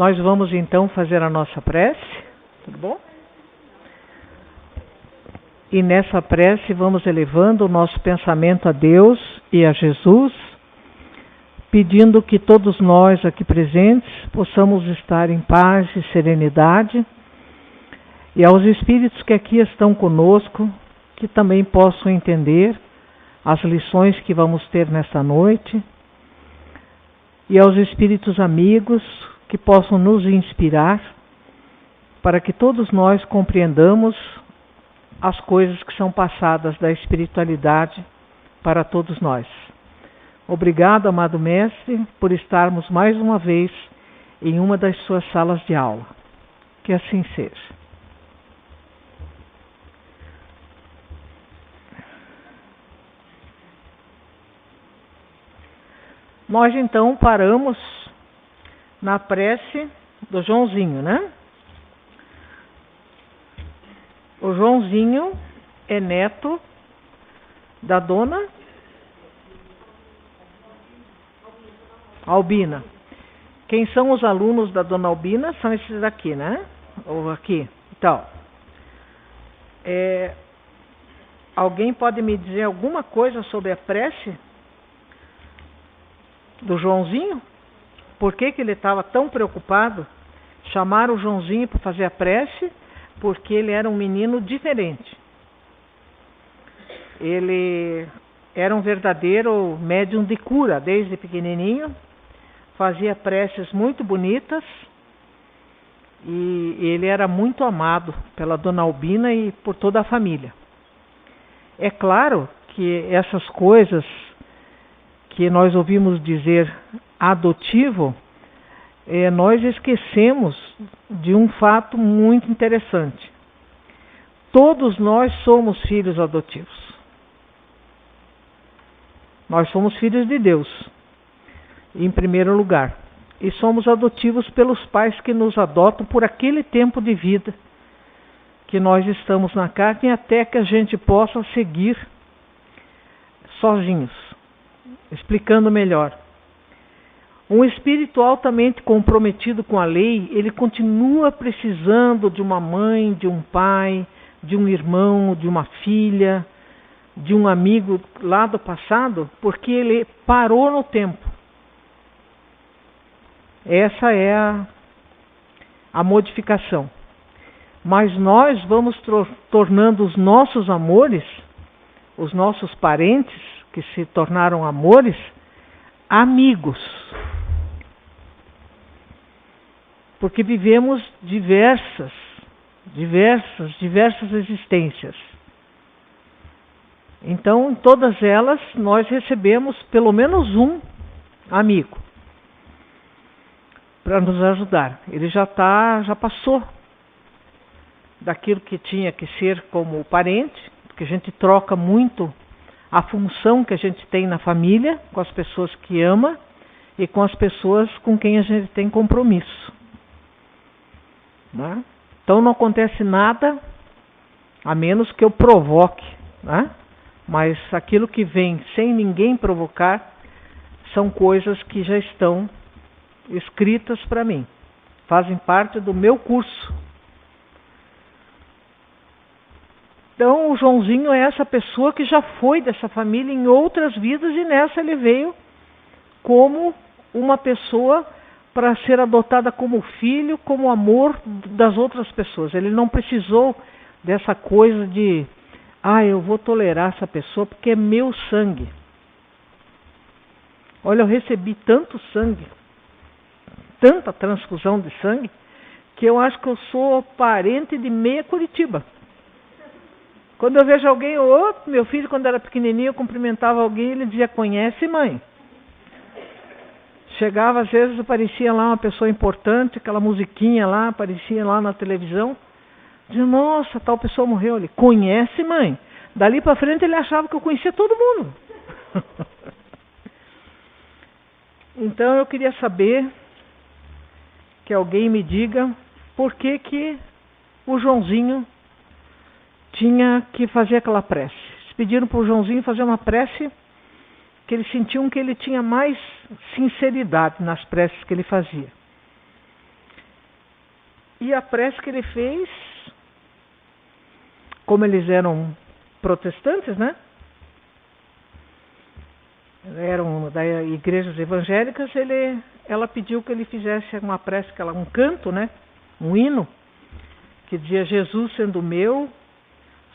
Nós vamos então fazer a nossa prece, tudo bom? E nessa prece vamos elevando o nosso pensamento a Deus e a Jesus, pedindo que todos nós aqui presentes possamos estar em paz e serenidade, e aos espíritos que aqui estão conosco, que também possam entender as lições que vamos ter nesta noite, e aos espíritos amigos que possam nos inspirar para que todos nós compreendamos as coisas que são passadas da espiritualidade para todos nós. Obrigado, amado Mestre, por estarmos mais uma vez em uma das suas salas de aula. Que assim seja. Nós então paramos na prece do Joãozinho, né? O Joãozinho é neto da dona Albina. Quem são os alunos da dona Albina? São esses daqui, né? Ou aqui. Então, alguém pode me dizer alguma coisa sobre a prece do Joãozinho? Por que ele estava tão preocupado? Chamaram o Joãozinho para fazer a prece porque ele era um menino diferente. Ele era um verdadeiro médium de cura desde pequenininho, fazia preces muito bonitas e ele era muito amado pela dona Albina e por toda a família. É claro que essas coisas que nós ouvimos dizer adotivo, nós esquecemos de um fato muito interessante. Todos nós somos filhos adotivos. Nós somos filhos de Deus, em primeiro lugar. E somos adotivos pelos pais que nos adotam por aquele tempo de vida que nós estamos na carne, até que a gente possa seguir sozinhos. Explicando melhor. Um espírito altamente comprometido com a lei, ele continua precisando de uma mãe, de um pai, de um irmão, de uma filha, de um amigo lá do passado, porque ele parou no tempo. Essa é a modificação. Mas nós vamos tornando os nossos amores, os nossos parentes, que se tornaram amores, amigos. Porque vivemos diversas existências. Então, em todas elas, nós recebemos pelo menos um amigo para nos ajudar. Ele já passou daquilo que tinha que ser como parente, porque a gente troca muito a função que a gente tem na família, com as pessoas que ama e com as pessoas com quem a gente tem compromisso. Né? Então não acontece nada a menos que eu provoque, né? Mas aquilo que vem sem ninguém provocar são coisas que já estão escritas para mim, fazem parte do meu curso. Então o Joãozinho é essa pessoa que já foi dessa família em outras vidas e nessa ele veio como uma pessoa para ser adotada como filho, como amor das outras pessoas. Ele não precisou dessa coisa de, eu vou tolerar essa pessoa porque é meu sangue. Olha, eu recebi tanto sangue, tanta transfusão de sangue, que eu acho que eu sou parente de meia Curitiba. Quando eu vejo alguém, meu filho quando era pequenininho, eu cumprimentava alguém, ele dizia, conhece mãe? Chegava, às vezes aparecia lá uma pessoa importante, aquela musiquinha lá, aparecia lá na televisão. Dizia, nossa, tal pessoa morreu. Ele, conhece, mãe? Dali para frente ele achava que eu conhecia todo mundo. Então eu queria saber, que alguém me diga, por que o Joãozinho tinha que fazer aquela prece. Eles pediram para o Joãozinho fazer uma prece que eles sentiam que ele tinha mais sinceridade nas preces que ele fazia. E a prece que ele fez, como eles eram protestantes, né? Eram da igrejas evangélicas, ela pediu que ele fizesse uma prece, um canto, né? Um hino, que dizia: Jesus sendo meu,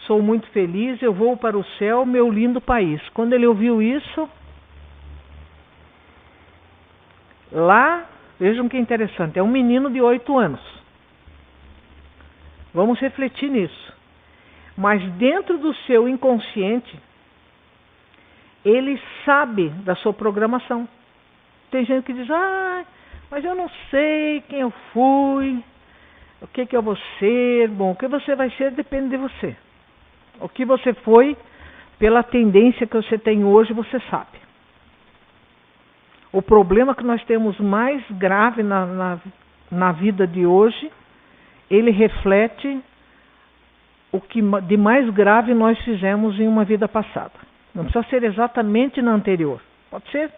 sou muito feliz, eu vou para o céu, meu lindo país. Quando ele ouviu isso, lá, vejam que interessante, é um menino de 8 anos. Vamos refletir nisso. Mas dentro do seu inconsciente, ele sabe da sua programação. Tem gente que diz: mas eu não sei quem eu fui, o que eu vou ser. Bom, o que você vai ser depende de você. O que você foi, pela tendência que você tem hoje, você sabe. O problema que nós temos mais grave na vida de hoje, ele reflete o que de mais grave nós fizemos em uma vida passada. Não precisa ser exatamente na anterior. Pode ser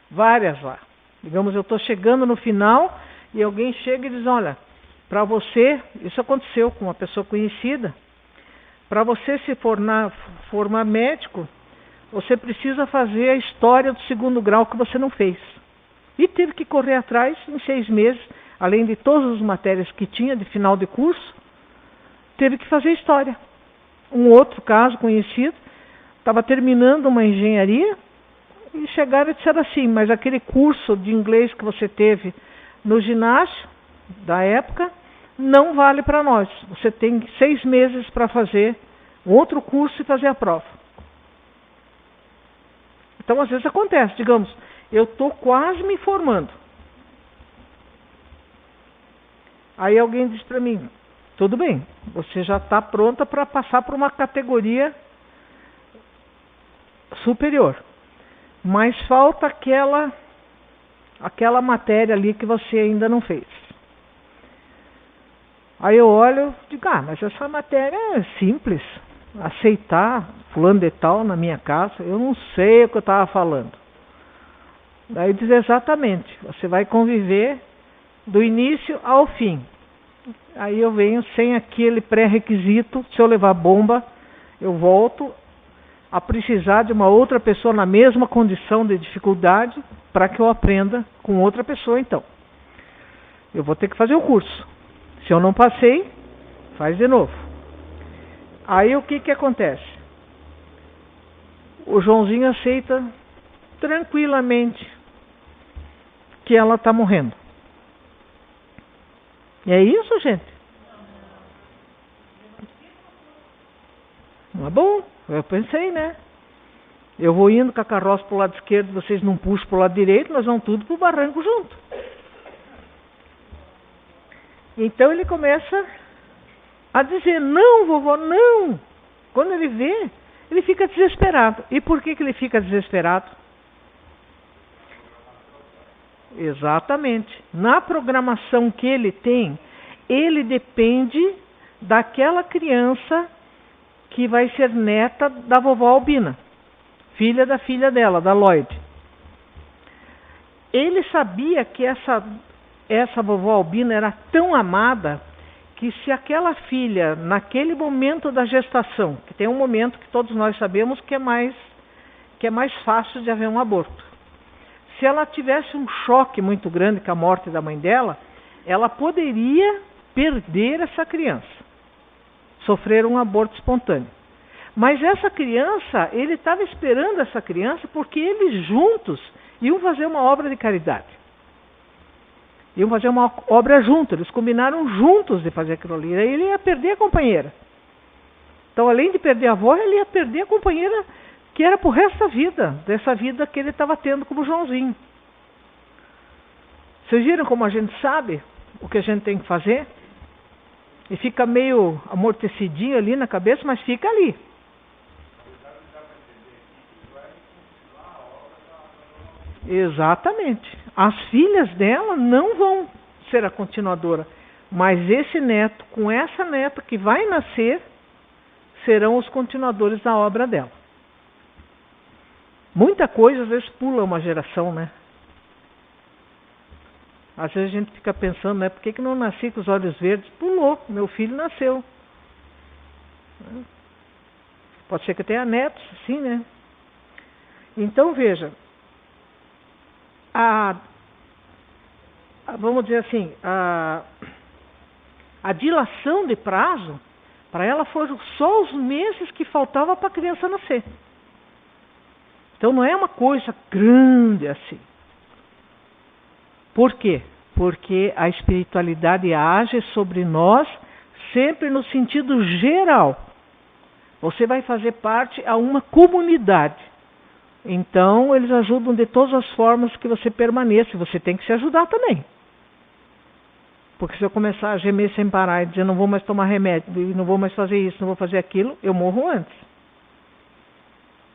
várias lá. Digamos, eu estou chegando no final e alguém chega e diz: olha, para você, isso aconteceu com uma pessoa conhecida, para você se formar médico, você precisa fazer a história do 2º grau que você não fez. E teve que correr atrás em 6 meses, além de todas as matérias que tinha de final de curso, teve que fazer história. Um outro caso conhecido, estava terminando uma engenharia e chegaram e disseram assim: mas aquele curso de inglês que você teve no ginásio da época não vale para nós. Você tem 6 meses para fazer outro curso e fazer a prova. Então, às vezes acontece, digamos, eu estou quase me formando. Aí alguém diz para mim: tudo bem, você já está pronta para passar para uma categoria superior, mas falta aquela matéria ali que você ainda não fez. Aí eu olho e digo: mas essa matéria é simples, aceitar fulano de tal na minha casa, eu não sei o que eu estava falando. Daí diz: exatamente, você vai conviver do início ao fim. Aí eu venho sem aquele pré-requisito: se eu levar bomba, eu volto a precisar de uma outra pessoa na mesma condição de dificuldade para que eu aprenda com outra pessoa. Então, eu vou ter que fazer o curso. Se eu não passei, faz de novo. Aí o que acontece? O Joãozinho aceita tranquilamente que ela está morrendo. E é isso, gente? Não é bom? Eu pensei, né? Eu vou indo com a carroça para o lado esquerdo, vocês não puxam para o lado direito, nós vamos tudo para o barranco junto. Então ele começa a dizer: não, vovó, não. Quando ele vê, ele fica desesperado. E por que ele fica desesperado? Exatamente. Na programação que ele tem, ele depende daquela criança que vai ser neta da vovó Albina, filha da filha dela, da Lloyd. Ele sabia que essa vovó Albina era tão amada que se aquela filha, naquele momento da gestação, que tem um momento que todos nós sabemos que é mais fácil de haver um aborto, se ela tivesse um choque muito grande com a morte da mãe dela, ela poderia perder essa criança, sofrer um aborto espontâneo. Mas essa criança, ele estava esperando essa criança porque eles juntos iam fazer uma obra de caridade. Iam fazer uma obra juntos, eles combinaram juntos de fazer aquilo ali. Aí ele ia perder a companheira. Então, além de perder a avó, ele ia perder a companheira que era pro resto da vida, dessa vida que ele estava tendo como Joãozinho. Vocês viram como a gente sabe o que a gente tem que fazer? E fica meio amortecidinho ali na cabeça, mas fica ali. Exatamente. As filhas dela não vão ser a continuadora, mas esse neto, com essa neta que vai nascer, serão os continuadores da obra dela. Muita coisa às vezes pula uma geração, né? Às vezes a gente fica pensando, né? Por que não nasci com os olhos verdes? Pulou, meu filho nasceu. Pode ser que eu tenha netos, sim, né? Então, veja, vamos dizer assim, a dilação de prazo, para ela foram só os meses que faltava para a criança nascer. Então não é uma coisa grande assim. Por quê? Porque a espiritualidade age sobre nós sempre no sentido geral. Você vai fazer parte a uma comunidade. Então eles ajudam de todas as formas que você permaneça. Você tem que se ajudar também. Porque se eu começar a gemer sem parar e dizer não vou mais tomar remédio, não vou mais fazer isso, não vou fazer aquilo, eu morro antes.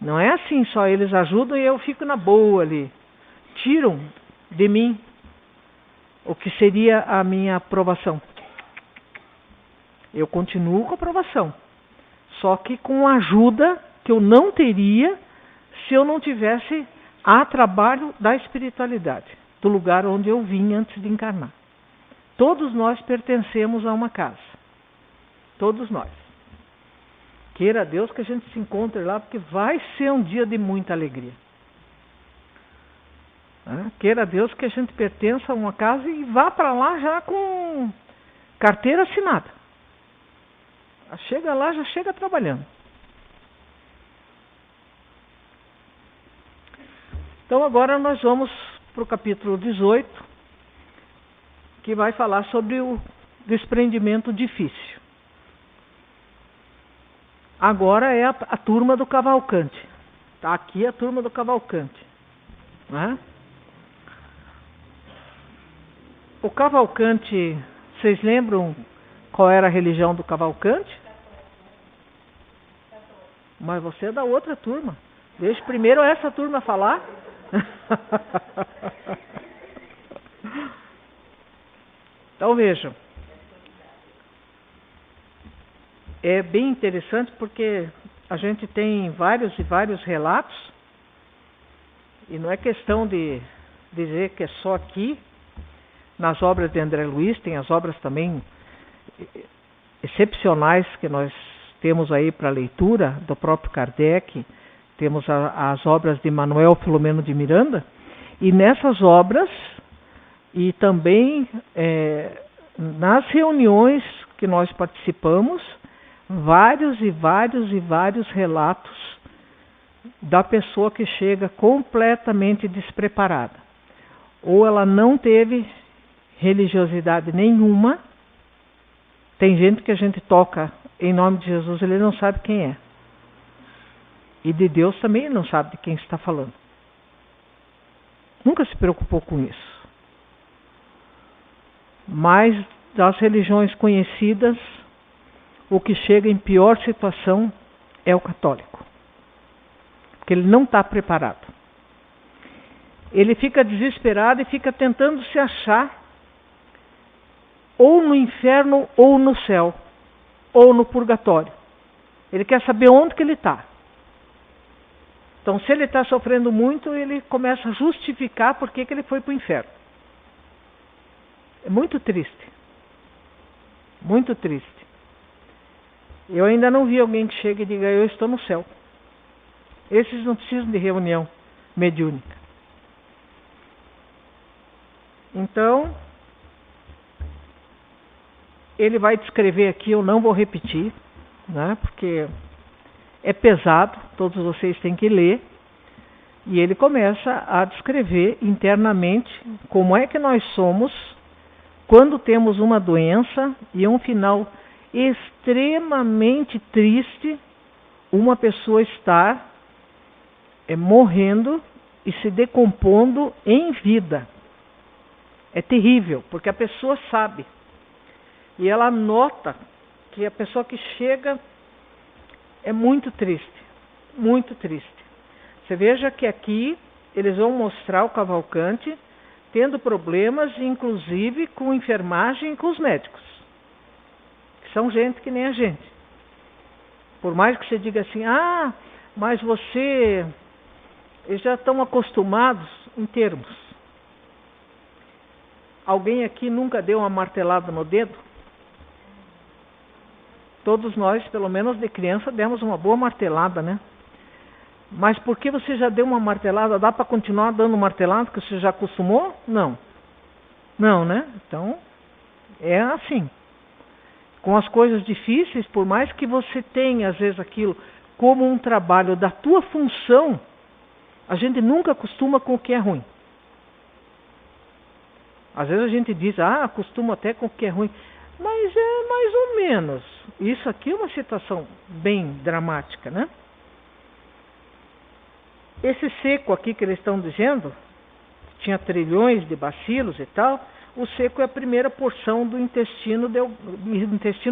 Não é assim, só eles ajudam e eu fico na boa ali. Tiram de mim o que seria a minha aprovação. Eu continuo com a aprovação. Só que com ajuda que eu não teria se eu não tivesse a trabalho da espiritualidade, do lugar onde eu vim antes de encarnar. Todos nós pertencemos a uma casa. Todos nós. Queira Deus que a gente se encontre lá, porque vai ser um dia de muita alegria. Queira Deus que a gente pertença a uma casa e vá para lá já com carteira assinada. Chega lá, já chega trabalhando. Então agora nós vamos para o capítulo 18, que vai falar sobre o desprendimento difícil. Agora é a turma do Cavalcante. Está aqui a turma do Cavalcante. Né? O Cavalcante, vocês lembram qual era a religião do Cavalcante? Mas você é da outra turma. Deixa primeiro essa turma falar. Então vejam. É bem interessante porque a gente tem vários e vários relatos. E não é questão de dizer que é só aqui. Nas obras de André Luiz, tem as obras também excepcionais que nós temos aí para leitura, do próprio Kardec, temos as obras de Manuel Filomeno de Miranda, e nessas obras, e também nas reuniões que nós participamos, vários e vários e vários relatos da pessoa que chega completamente despreparada. Ou ela não teve religiosidade nenhuma. Tem gente que a gente toca em nome de Jesus, ele não sabe quem é. E de Deus também ele não sabe de quem está falando. Nunca se preocupou com isso. Mas das religiões conhecidas, o que chega em pior situação é o católico. Porque ele não está preparado. Ele fica desesperado e fica tentando se achar ou no inferno, ou no céu, ou no purgatório. Ele quer saber onde que ele está. Então, se ele está sofrendo muito, ele começa a justificar por que ele foi para o inferno. É muito triste. Muito triste. Eu ainda não vi alguém que chegue e diga, eu estou no céu. Esses não precisam de reunião mediúnica. Então, ele vai descrever aqui, eu não vou repetir, né, porque é pesado, todos vocês têm que ler, e ele começa a descrever internamente como é que nós somos quando temos uma doença e um final extremamente triste, uma pessoa estar morrendo e se decompondo em vida. É terrível, porque a pessoa sabe. E ela nota que a pessoa que chega é muito triste. Muito triste. Você veja que aqui eles vão mostrar o Cavalcante tendo problemas, inclusive com enfermagem e com os médicos. Que são gente que nem a gente. Por mais que você diga assim, mas eles já estão acostumados em termos. Alguém aqui nunca deu uma martelada no dedo? Todos nós, pelo menos de criança, demos uma boa martelada, né? Mas porque você já deu uma martelada, dá para continuar dando martelada, porque você já acostumou? Não. Não, né? Então, é assim. Com as coisas difíceis, por mais que você tenha, às vezes, aquilo como um trabalho da tua função, a gente nunca acostuma com o que é ruim. Às vezes a gente diz, acostumo até com o que é ruim. Mas é mais ou menos. Isso aqui é uma situação bem dramática, né? Esse seco aqui que eles estão dizendo, tinha trilhões de bacilos e tal, o seco é a primeira porção do intestino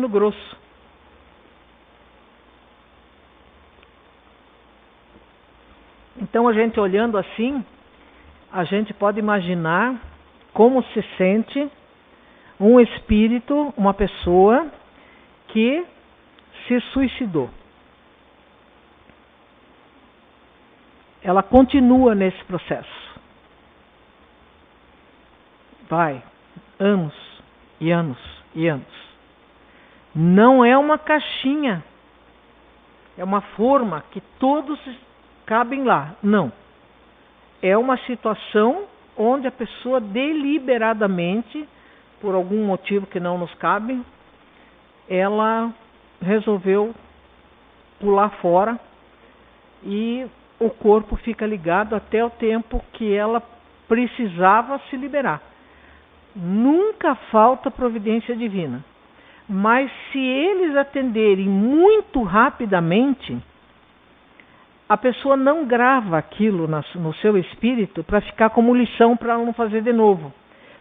grosso. Então a gente olhando assim, a gente pode imaginar como se sente um espírito, uma pessoa que se suicidou. Ela continua nesse processo. Vai, anos e anos e anos. Não é uma caixinha, é uma forma que todos cabem lá. Não. É uma situação onde a pessoa deliberadamente, por algum motivo que não nos cabe, ela resolveu pular fora e o corpo fica ligado até o tempo que ela precisava se liberar. Nunca falta providência divina. Mas se eles atenderem muito rapidamente, a pessoa não grava aquilo no seu espírito para ficar como lição para ela não fazer de novo.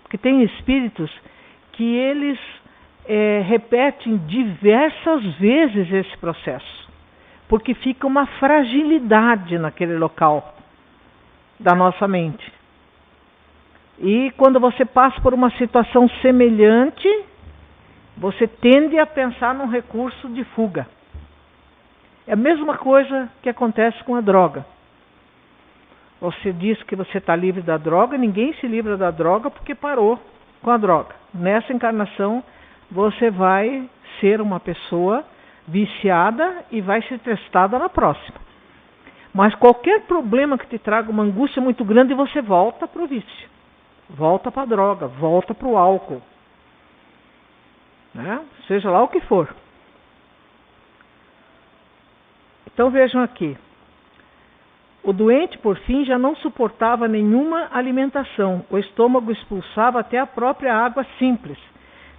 Porque tem espíritos que eles repetem diversas vezes esse processo. Porque fica uma fragilidade naquele local da nossa mente. E quando você passa por uma situação semelhante, você tende a pensar num recurso de fuga. É a mesma coisa que acontece com a droga. Você diz que você está livre da droga, ninguém se livra da droga porque parou com a droga. Nessa encarnação, você vai ser uma pessoa viciada e vai ser testada na próxima. Mas qualquer problema que te traga uma angústia muito grande, você volta para o vício. Volta para a droga, volta para o álcool. Né? Seja lá o que for. Então vejam aqui. O doente, por fim, já não suportava nenhuma alimentação. O estômago expulsava até a própria água simples,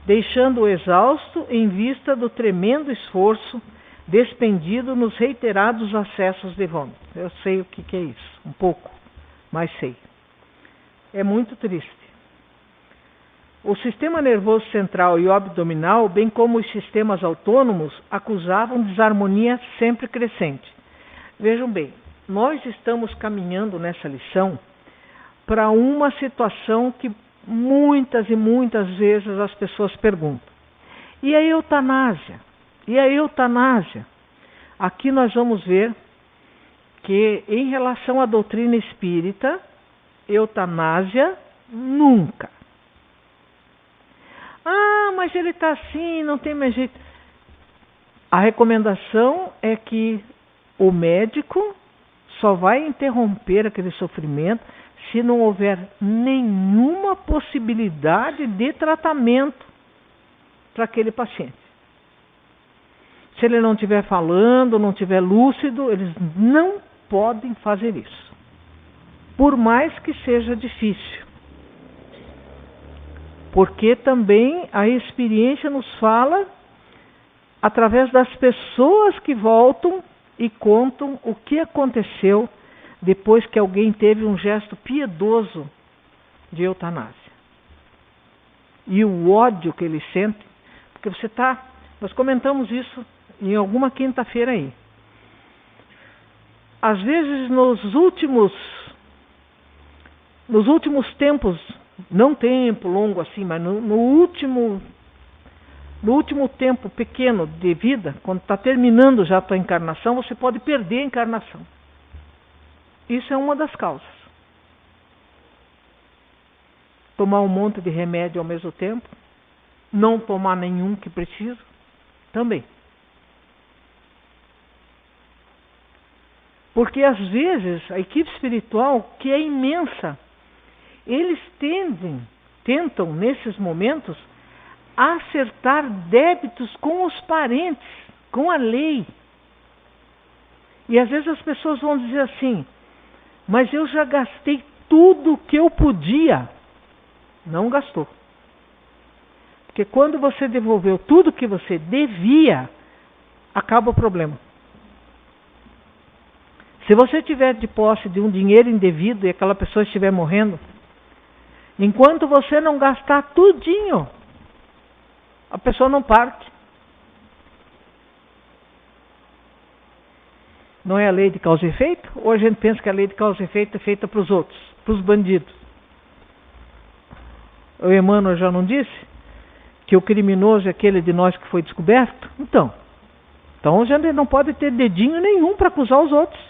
deixando-o exausto em vista do tremendo esforço despendido nos reiterados acessos de vômito. Eu sei o que é isso, um pouco, mas sei. É muito triste. O sistema nervoso central e o abdominal, bem como os sistemas autônomos, acusavam desarmonia sempre crescente. Vejam bem, nós estamos caminhando nessa lição para uma situação que muitas e muitas vezes as pessoas perguntam. E a eutanásia? E a eutanásia? Aqui nós vamos ver que em relação à doutrina espírita, eutanásia nunca. Mas ele está assim, não tem mais jeito. A recomendação é que o médico só vai interromper aquele sofrimento se não houver nenhuma possibilidade de tratamento para aquele paciente. Se ele não estiver falando, não estiver lúcido, eles não podem fazer isso. Por mais que seja difícil. Porque também a experiência nos fala através das pessoas que voltam e contam o que aconteceu depois que alguém teve um gesto piedoso de eutanásia. E o ódio que eles sentem, porque nós comentamos isso em alguma quinta-feira aí. Às vezes nos últimos tempos, não tempo longo assim, mas no último tempo pequeno de vida, quando está terminando já a tua encarnação, você pode perder a encarnação. Isso é uma das causas. tomar um monte de remédio ao mesmo tempo, não tomar nenhum que precisa, também. Porque às vezes a equipe espiritual, que é imensa, eles tentam nesses momentos acertar débitos com os parentes, com a lei. E às vezes as pessoas vão dizer assim, mas eu já gastei tudo o que eu podia. Não gastou. Porque quando você devolveu tudo que você devia, acaba o problema. Se você tiver de posse de um dinheiro indevido e aquela pessoa estiver morrendo, enquanto você não gastar tudinho, a pessoa não parte. Não é a lei de causa e efeito? Ou a gente pensa que a lei de causa e efeito é feita para os outros, para os bandidos? O Emmanuel já não disse que o criminoso é aquele de nós que foi descoberto? Então a gente não pode ter dedinho nenhum para acusar os outros.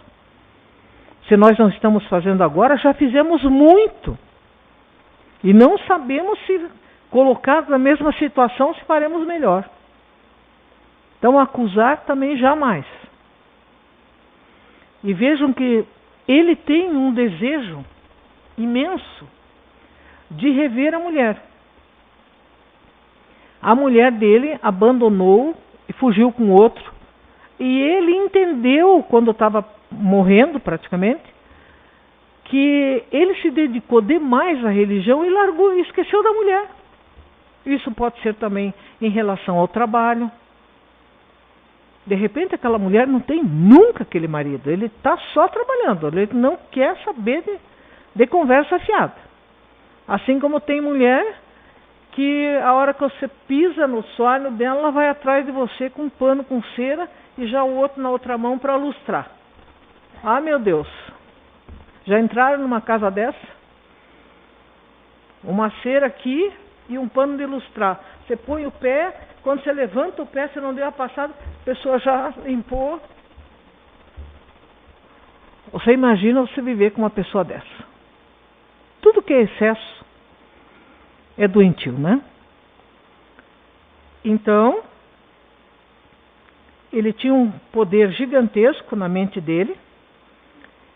Se nós não estamos fazendo agora, já fizemos muito. E não sabemos se colocados na mesma situação, se faremos melhor. Então acusar também jamais. E vejam que ele tem um desejo imenso de rever a mulher. A mulher dele abandonou e fugiu com outro. E ele entendeu, quando estava morrendo praticamente, que ele se dedicou demais à religião e largou e esqueceu da mulher. Isso pode ser também em relação ao trabalho. De repente aquela mulher não tem nunca aquele marido, ele está só trabalhando, ele não quer saber de conversa fiada. Assim como tem mulher que a hora que você pisa no soalho dela, ela vai atrás de você com um pano com cera e já o outro na outra mão para lustrar. Ah, meu Deus! Já entraram numa casa dessa? Uma cera aqui e um pano de lustrar. Você põe o pé, quando você levanta o pé, você não deu a passada, a pessoa já limpou. Você imagina você viver com uma pessoa dessa? Tudo que é excesso é doentio, né? Então, ele tinha um poder gigantesco na mente dele,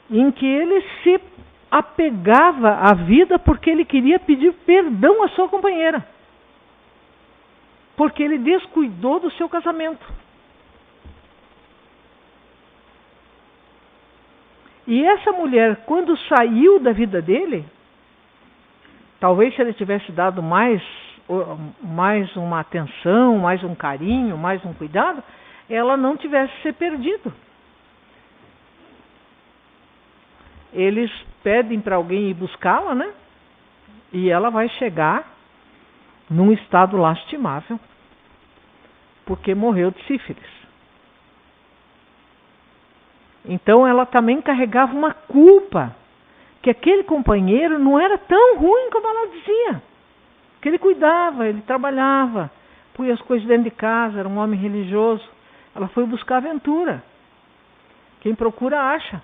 em que ele se apegava à vida porque ele queria pedir perdão à sua companheira. Porque ele descuidou do seu casamento. E essa mulher, quando saiu da vida dele, talvez se ele tivesse dado mais uma atenção, mais um carinho, mais um cuidado, ela não tivesse se perdido. Eles pedem para alguém ir buscá-la, né? E ela vai chegar num estado lastimável, porque morreu de sífilis. Então ela também carregava uma culpa, que aquele companheiro não era tão ruim como ela dizia. Que ele cuidava, ele trabalhava, punha as coisas dentro de casa, era um homem religioso. Ela foi buscar aventura. Quem procura, acha.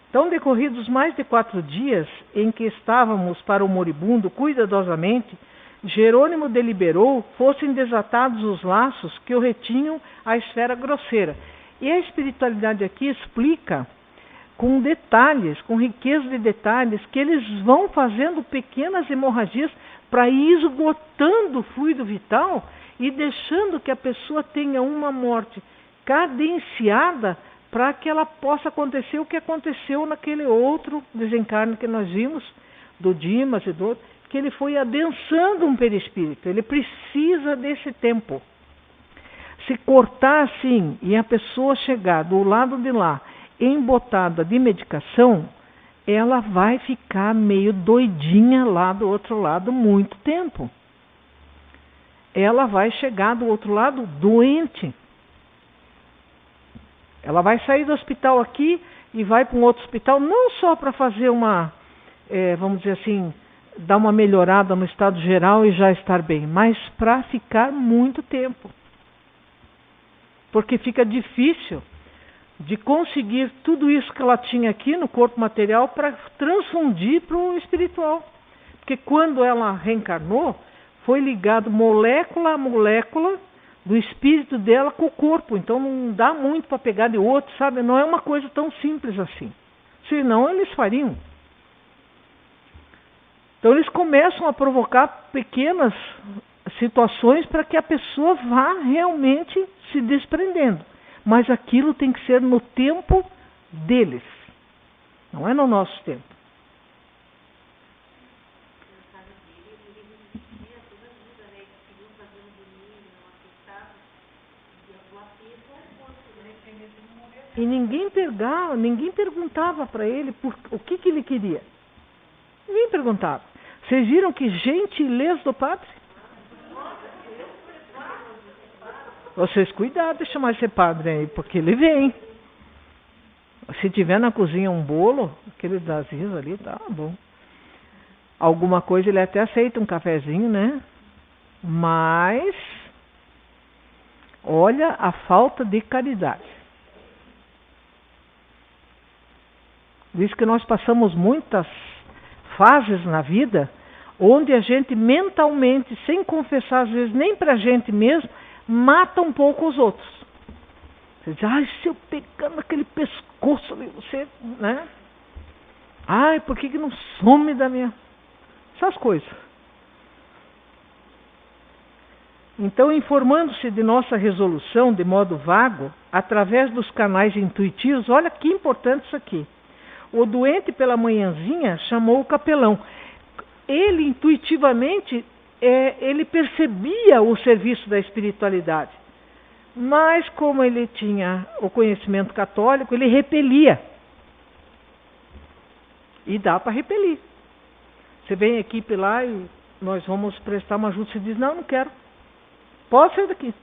Então, decorridos mais de 4 dias em que estávamos para o moribundo cuidadosamente, Jerônimo deliberou fossem desatados os laços que o retinham à esfera grosseira. E a espiritualidade aqui explica com detalhes, com riqueza de detalhes, que eles vão fazendo pequenas hemorragias para ir esgotando o fluido vital e deixando que a pessoa tenha uma morte cadenciada para que ela possa acontecer o que aconteceu naquele outro desencarne que nós vimos, do Dimas e do outro, que ele foi adensando um perispírito. Ele precisa desse tempo. Se cortar assim e a pessoa chegar do lado de lá embotada de medicação, ela vai ficar meio doidinha lá do outro lado muito tempo. Ela vai chegar do outro lado doente. Ela vai sair do hospital aqui e vai para um outro hospital, não só para fazer vamos dizer assim, dar uma melhorada no estado geral e já estar bem, mas para ficar muito tempo. Porque fica difícil de conseguir tudo isso que ela tinha aqui no corpo material para transfundir para o espiritual. Porque quando ela reencarnou, foi ligado molécula a molécula do espírito dela com o corpo. Então não dá muito para pegar de outro, sabe? Não é uma coisa tão simples assim. Senão eles fariam. Então eles começam a provocar pequenas situações para que a pessoa vá realmente se desprendendo. Mas aquilo tem que ser no tempo deles. Não é no nosso tempo. E ninguém perguntava para ele o que ele queria. Ninguém perguntava. Vocês viram que gentileza do padre? Vocês cuidado de chamar esse padre aí, porque ele vem. Se tiver na cozinha um bolo, aquele dazinho ali, tá bom. Alguma coisa ele até aceita, um cafezinho, né? Mas, olha a falta de caridade. Diz que nós passamos muitas fases na vida onde a gente mentalmente, sem confessar às vezes nem pra gente mesmo, mata um pouco os outros. Você diz, ai, se eu pegar naquele pescoço ali, você, né? Ai, por que não some da minha... Essas coisas. Então, informando-se de nossa resolução de modo vago, através dos canais intuitivos, olha que importante isso aqui. O doente, pela manhãzinha, chamou o capelão. Ele, intuitivamente, ele percebia o serviço da espiritualidade. Mas, como ele tinha o conhecimento católico, ele repelia. E dá para repelir. Você vem aqui lá e nós vamos prestar uma ajuda. Você diz, não quero. Pode sair daqui.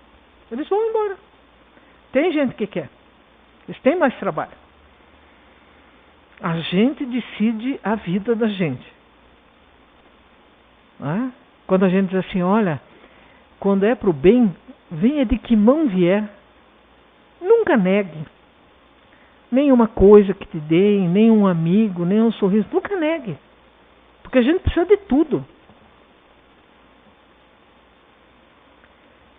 Eles vão embora. Tem gente que quer. Eles têm mais trabalho. A gente decide a vida da gente. Não é? Quando a gente diz assim, olha, quando é para o bem, venha de que mão vier. Nunca negue. Nenhuma coisa que te deem, nem um amigo, nem um sorriso. Nunca negue. Porque a gente precisa de tudo.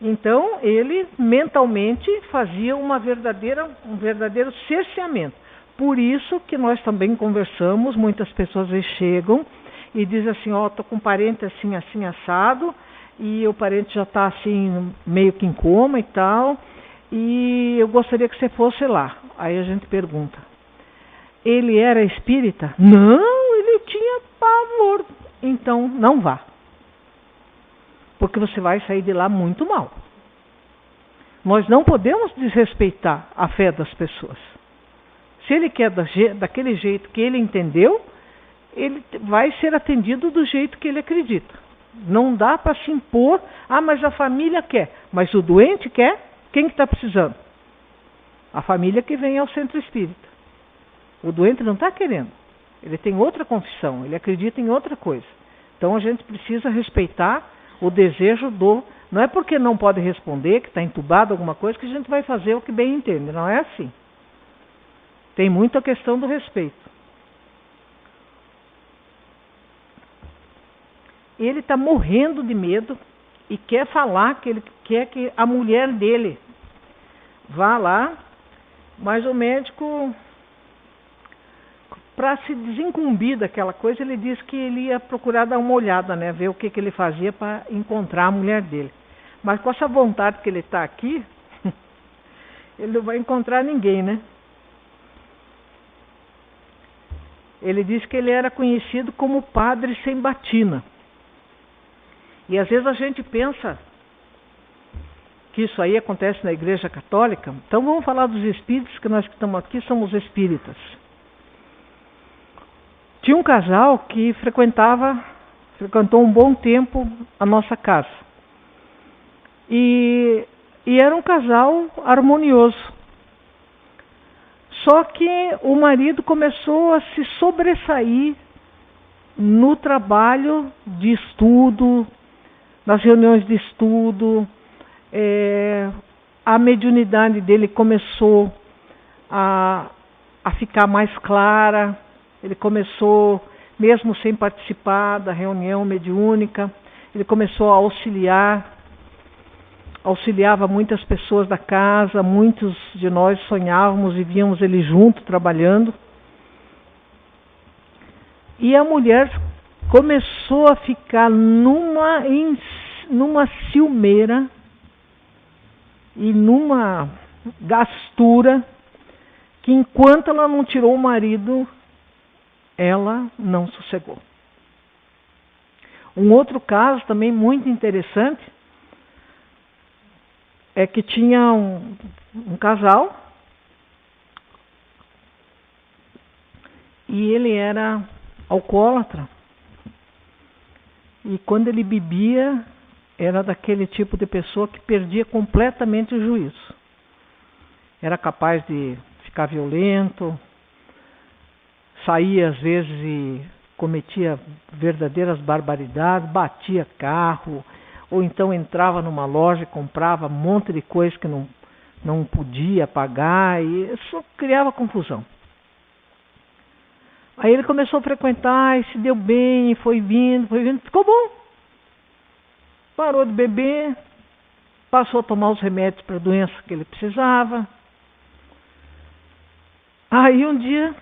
Então, ele mentalmente fazia um verdadeiro cerceamento. Por isso que nós também conversamos, muitas pessoas chegam e dizem assim, estou com um parente assim, assim, assado, e o parente já está assim, meio que em coma e tal, e eu gostaria que você fosse lá. Aí a gente pergunta, ele era espírita? Não, ele tinha pavor. Então, não vá. Porque você vai sair de lá muito mal. Nós não podemos desrespeitar a fé das pessoas. Se ele quer daquele jeito que ele entendeu, ele vai ser atendido do jeito que ele acredita. Não dá para se impor, mas a família quer. Mas o doente quer, quem que está precisando? A família que vem ao centro espírita. O doente não está querendo. Ele tem outra confissão, ele acredita em outra coisa. Então a gente precisa respeitar o desejo do... Não é porque não pode responder, que está entubado alguma coisa, que a gente vai fazer o que bem entende. Não é assim. Tem muita questão do respeito. Ele está morrendo de medo e quer falar que ele quer que a mulher dele vá lá, mas o médico, para se desincumbir daquela coisa, ele disse que ele ia procurar dar uma olhada, né, ver o que ele fazia para encontrar a mulher dele. Mas com essa vontade que ele está aqui, ele não vai encontrar ninguém, né? Ele disse que ele era conhecido como padre sem batina. E às vezes a gente pensa que isso aí acontece na Igreja Católica. Então vamos falar dos espíritos, que nós que estamos aqui somos espíritas. Tinha um casal que frequentou um bom tempo a nossa casa. E era um casal harmonioso. Só que o marido começou a se sobressair no trabalho de estudo, nas reuniões de estudo. A mediunidade dele começou a ficar mais clara. Ele começou, mesmo sem participar da reunião mediúnica, ele começou a auxiliava muitas pessoas da casa, muitos de nós sonhávamos e víamos ele junto, trabalhando. E a mulher começou a ficar numa ciumeira e numa gastura que enquanto ela não tirou o marido, ela não sossegou. Um outro caso também muito interessante é que tinha um casal e ele era alcoólatra. E quando ele bebia, era daquele tipo de pessoa que perdia completamente o juízo. Era capaz de ficar violento, saía às vezes e cometia verdadeiras barbaridades, batia carro, ou então entrava numa loja e comprava um monte de coisa que não podia pagar, e só criava confusão. Aí ele começou a frequentar e se deu bem, e foi vindo, ficou bom. Parou de beber, passou a tomar os remédios para a doença que ele precisava. Aí um dia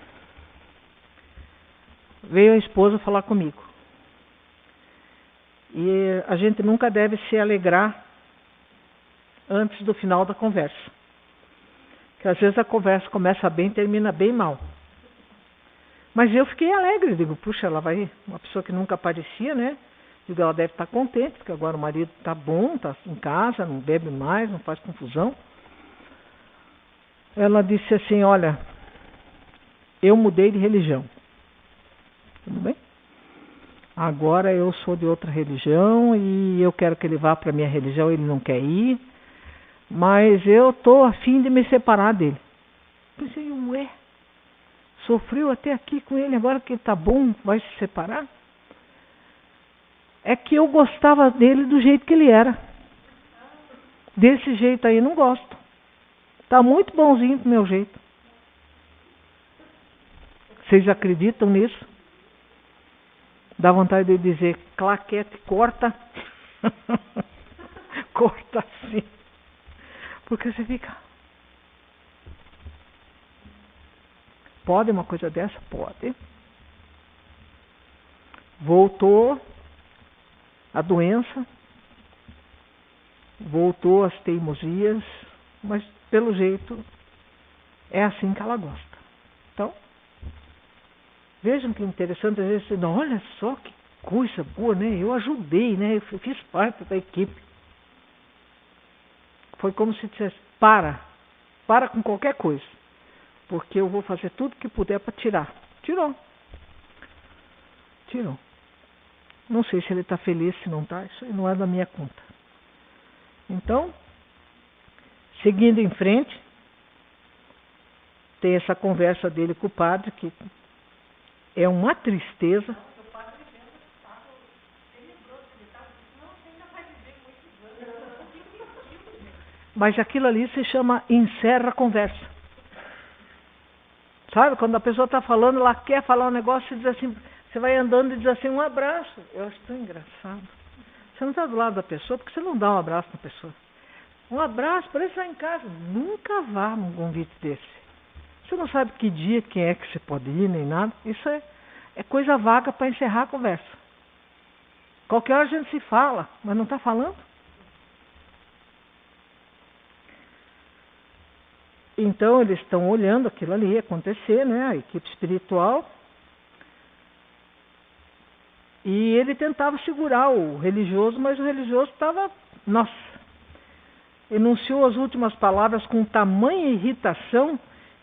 veio a esposa falar comigo. E a gente nunca deve se alegrar antes do final da conversa. Porque às vezes a conversa começa bem e termina bem mal. Mas eu fiquei alegre, digo, puxa, ela vai, uma pessoa que nunca aparecia, né? Digo, ela deve estar contente, porque agora o marido está bom, está em casa, não bebe mais, não faz confusão. Ela disse assim, olha, eu mudei de religião. Tudo bem? Agora eu sou de outra religião e eu quero que ele vá para a minha religião, ele não quer ir, mas eu estou a fim de me separar dele. Pensei, ué, sofreu até aqui com ele, agora que ele está bom, vai se separar? É que eu gostava dele do jeito que ele era. Desse jeito aí não gosto. Está muito bonzinho do meu jeito. Vocês acreditam nisso? Dá vontade de dizer, claquete, corta. Corta assim. Porque você fica... Pode uma coisa dessa? Pode. Voltou a doença, voltou as teimosias, mas pelo jeito é assim que ela gosta. Então, vejam que interessante, às vezes, não, olha só que coisa boa, né? Eu ajudei, né? Eu fiz parte da equipe. Foi como se dissesse, para com qualquer coisa, porque eu vou fazer tudo que puder para tirar. Tirou. Não sei se ele está feliz, se não está, isso aí não é da minha conta. Então, seguindo em frente, tem essa conversa dele com o padre, que é uma tristeza. Mas aquilo ali se chama encerra a conversa. Sabe, quando a pessoa está falando, ela quer falar um negócio e diz assim, você vai andando e diz assim, um abraço. Eu acho tão engraçado. Você não está do lado da pessoa, porque você não dá um abraço na pessoa. Um abraço, parece lá em casa. Nunca vá num convite desse. Você não sabe que dia, quem é que você pode ir, nem nada. Isso é coisa vaga para encerrar a conversa. Qualquer hora a gente se fala, mas não está falando. Então eles estão olhando aquilo ali acontecer, né? A equipe espiritual. E ele tentava segurar o religioso, mas o religioso estava, enunciou as últimas palavras com tamanha irritação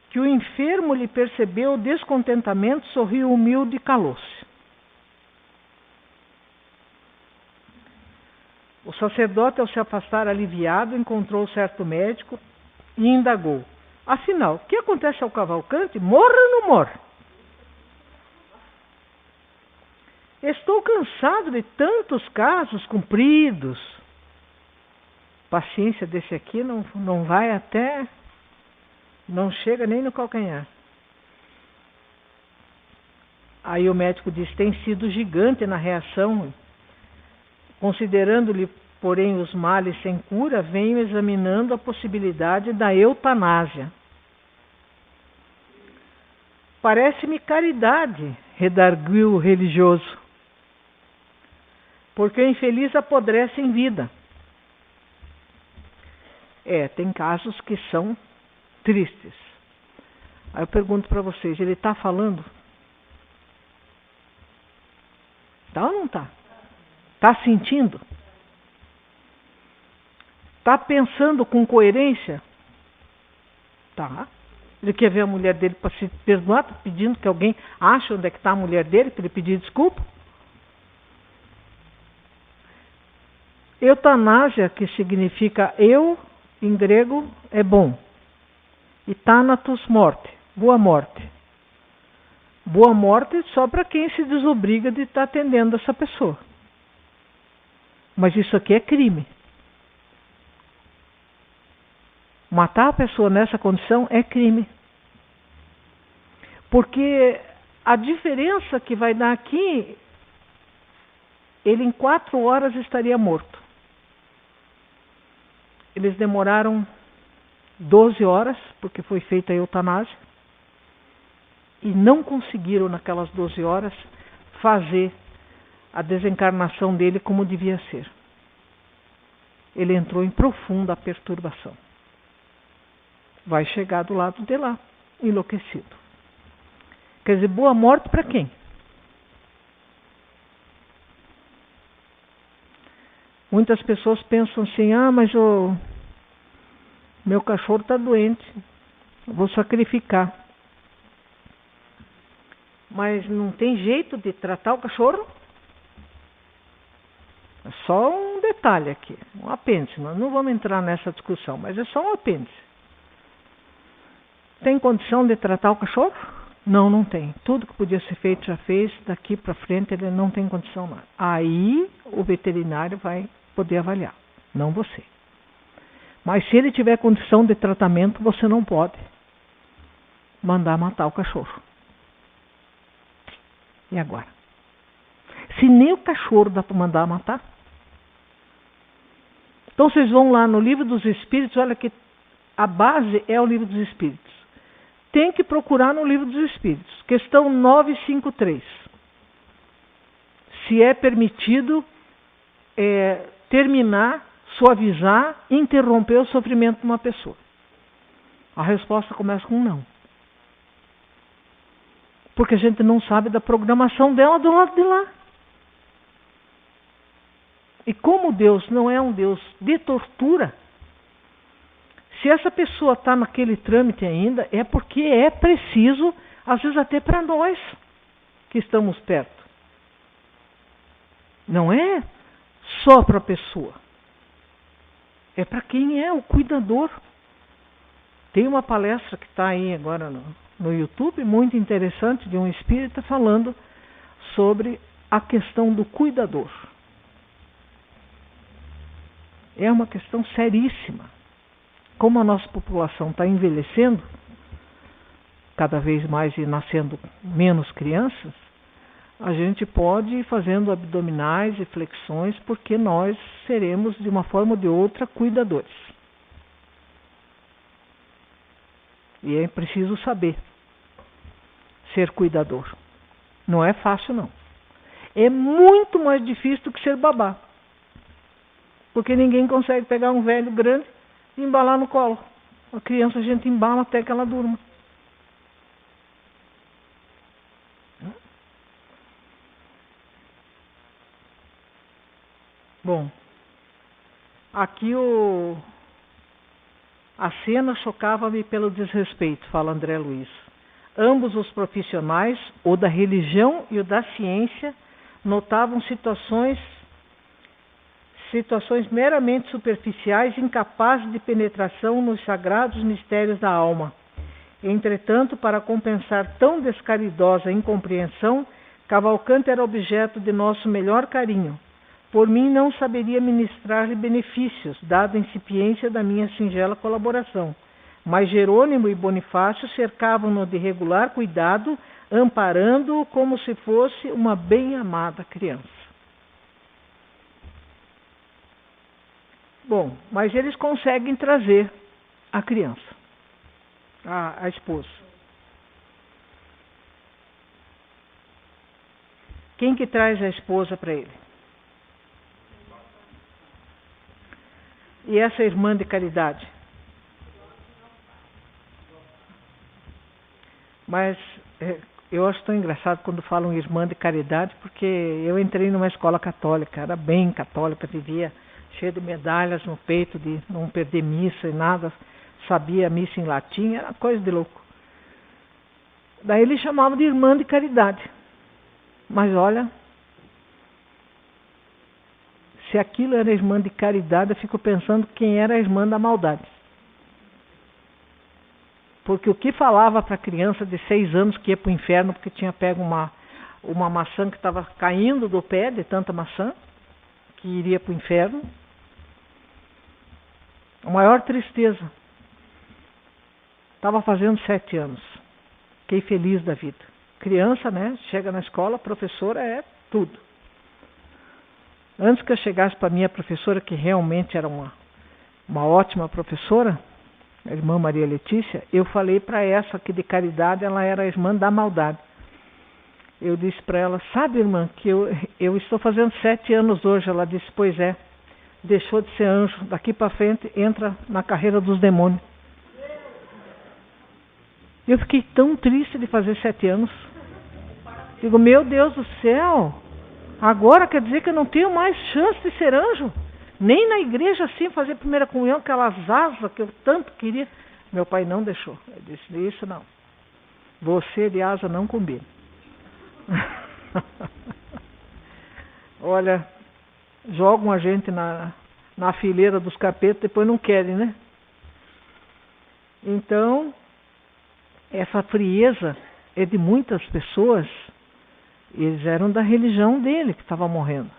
que o enfermo lhe percebeu o descontentamento, sorriu humilde e calou-se. O sacerdote, ao se afastar aliviado, encontrou certo médico e indagou. Afinal, o que acontece ao Cavalcante? Morre ou não morre? Estou cansado de tantos casos cumpridos. Paciência desse aqui não vai até Não chega nem no calcanhar. Aí o médico diz, tem sido gigante na reação. Considerando-lhe, porém, os males sem cura, venho examinando a possibilidade da eutanásia. Parece-me caridade, redarguiu o religioso, porque o infeliz apodrece em vida. Tem casos que são tristes. Aí eu pergunto para vocês, ele está falando? Está ou não está? Está sentindo? Está pensando com coerência? Tá. Ele quer ver a mulher dele para se perdoar, está pedindo que alguém ache onde é que está a mulher dele para ele pedir desculpa? Eutanásia, que significa eu, em grego, é bom. E thanatos, morte, boa morte. Boa morte só para quem se desobriga de estar atendendo essa pessoa. Mas isso aqui é crime. Matar a pessoa nessa condição é crime. Porque a diferença que vai dar aqui, ele em 4 horas estaria morto. Eles demoraram 12 horas, porque foi feita a eutanásia, e não conseguiram naquelas 12 horas fazer a desencarnação dele como devia ser. Ele entrou em profunda perturbação. Vai chegar do lado de lá, enlouquecido. Quer dizer, boa morte para quem? Muitas pessoas pensam assim, mas o meu cachorro está doente, eu vou sacrificar. Mas não tem jeito de tratar o cachorro? É só um detalhe aqui, um apêndice. Nós não vamos entrar nessa discussão, mas é só um apêndice. Tem condição de tratar o cachorro? Não, não tem. Tudo que podia ser feito já fez, daqui para frente ele não tem condição mais. Aí o veterinário vai poder avaliar, não você. Mas se ele tiver condição de tratamento, você não pode mandar matar o cachorro. E agora? Se nem o cachorro dá para mandar matar. Então vocês vão lá no Livro dos Espíritos, olha que a base é o Livro dos Espíritos. Tem que procurar no Livro dos Espíritos. Questão 953. Se é permitido terminar, suavizar, interromper o sofrimento de uma pessoa. A resposta começa com não. Porque a gente não sabe da programação dela do lado de lá. E como Deus não é um Deus de tortura, se essa pessoa está naquele trâmite ainda, é porque é preciso, às vezes até para nós que estamos perto. Não é só para a pessoa. É para quem é o cuidador. Tem uma palestra que está aí agora no YouTube, muito interessante, de um espírita falando sobre a questão do cuidador. É uma questão seríssima. Como a nossa população está envelhecendo, cada vez mais e nascendo menos crianças, a gente pode ir fazendo abdominais e flexões, porque nós seremos, de uma forma ou de outra, cuidadores. E é preciso saber ser cuidador. Não é fácil, não. É muito mais difícil do que ser babá. Porque ninguém consegue pegar um velho grande e embalar no colo. A criança a gente embala até que ela durma. Bom, aqui a cena chocava-me pelo desrespeito, fala André Luiz. Ambos os profissionais, o da religião e o da ciência, notavam situações meramente superficiais, incapazes de penetração nos sagrados mistérios da alma. Entretanto, para compensar tão descaridosa incompreensão, Cavalcante era objeto de nosso melhor carinho. Por mim não saberia ministrar-lhe benefícios, dada a incipiência da minha singela colaboração, Mas Jerônimo e Bonifácio cercavam-no de regular cuidado, amparando-o como se fosse uma bem-amada criança. Bom, mas eles conseguem trazer a criança, a esposa. Quem que traz a esposa para ele? E essa irmã de caridade? Mas eu acho tão engraçado quando falam irmã de caridade, porque eu entrei numa escola católica, era bem católica, vivia cheia de medalhas no peito, de não perder missa e nada, sabia a missa em latim, era coisa de louco. Daí ele chamava de irmã de caridade. Mas olha, se aquilo era irmã de caridade, eu fico pensando quem era a irmã da maldade. Porque o que falava para a criança de 6 anos que ia para o inferno porque tinha pego uma maçã que estava caindo do pé, de tanta maçã, que iria para o inferno. A maior tristeza. Estava fazendo 7 anos. Fiquei feliz da vida. Criança, né? Chega na escola, professora é tudo. Antes que eu chegasse para a minha professora, que realmente era uma ótima professora, a irmã Maria Letícia, eu falei para essa aqui de caridade, ela era a irmã da maldade. Eu disse para ela, sabe, irmã, que eu estou fazendo 7 anos hoje. Ela disse, pois é, deixou de ser anjo, daqui para frente entra na carreira dos demônios. Eu fiquei tão triste de fazer 7 anos. Digo, meu Deus do céu, agora quer dizer que eu não tenho mais chance de ser anjo? Nem na igreja assim, fazer primeira comunhão, aquelas asas que eu tanto queria. Meu pai não deixou. Ele disse, isso não. Você de asa não combina. Olha, jogam a gente na fileira dos capetas, depois não querem, né? Então, essa frieza é de muitas pessoas. Eles eram da religião dele que estava morrendo.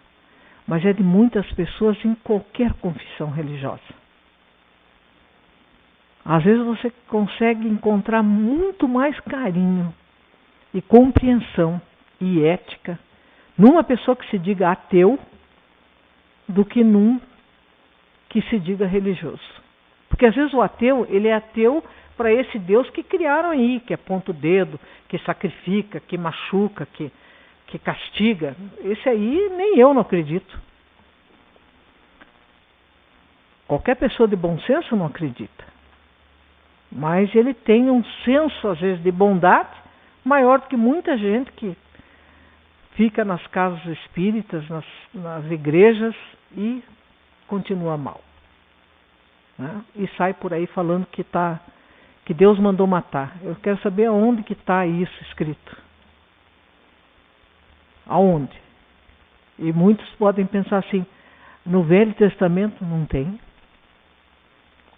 Mas é de muitas pessoas em qualquer confissão religiosa. Às vezes você consegue encontrar muito mais carinho e compreensão e ética numa pessoa que se diga ateu do que num que se diga religioso. Porque às vezes o ateu, ele é ateu para esse Deus que criaram aí, que aponta o dedo, que sacrifica, que machuca, que castiga. Esse aí nem eu não acredito. Qualquer pessoa de bom senso não acredita. Mas ele tem um senso, às vezes, de bondade maior do que muita gente que fica nas casas espíritas, nas igrejas e continua mal. Né? E sai por aí falando que Deus mandou matar. Eu quero saber aonde que está isso escrito. Aonde? E muitos podem pensar assim, no Velho Testamento não tem.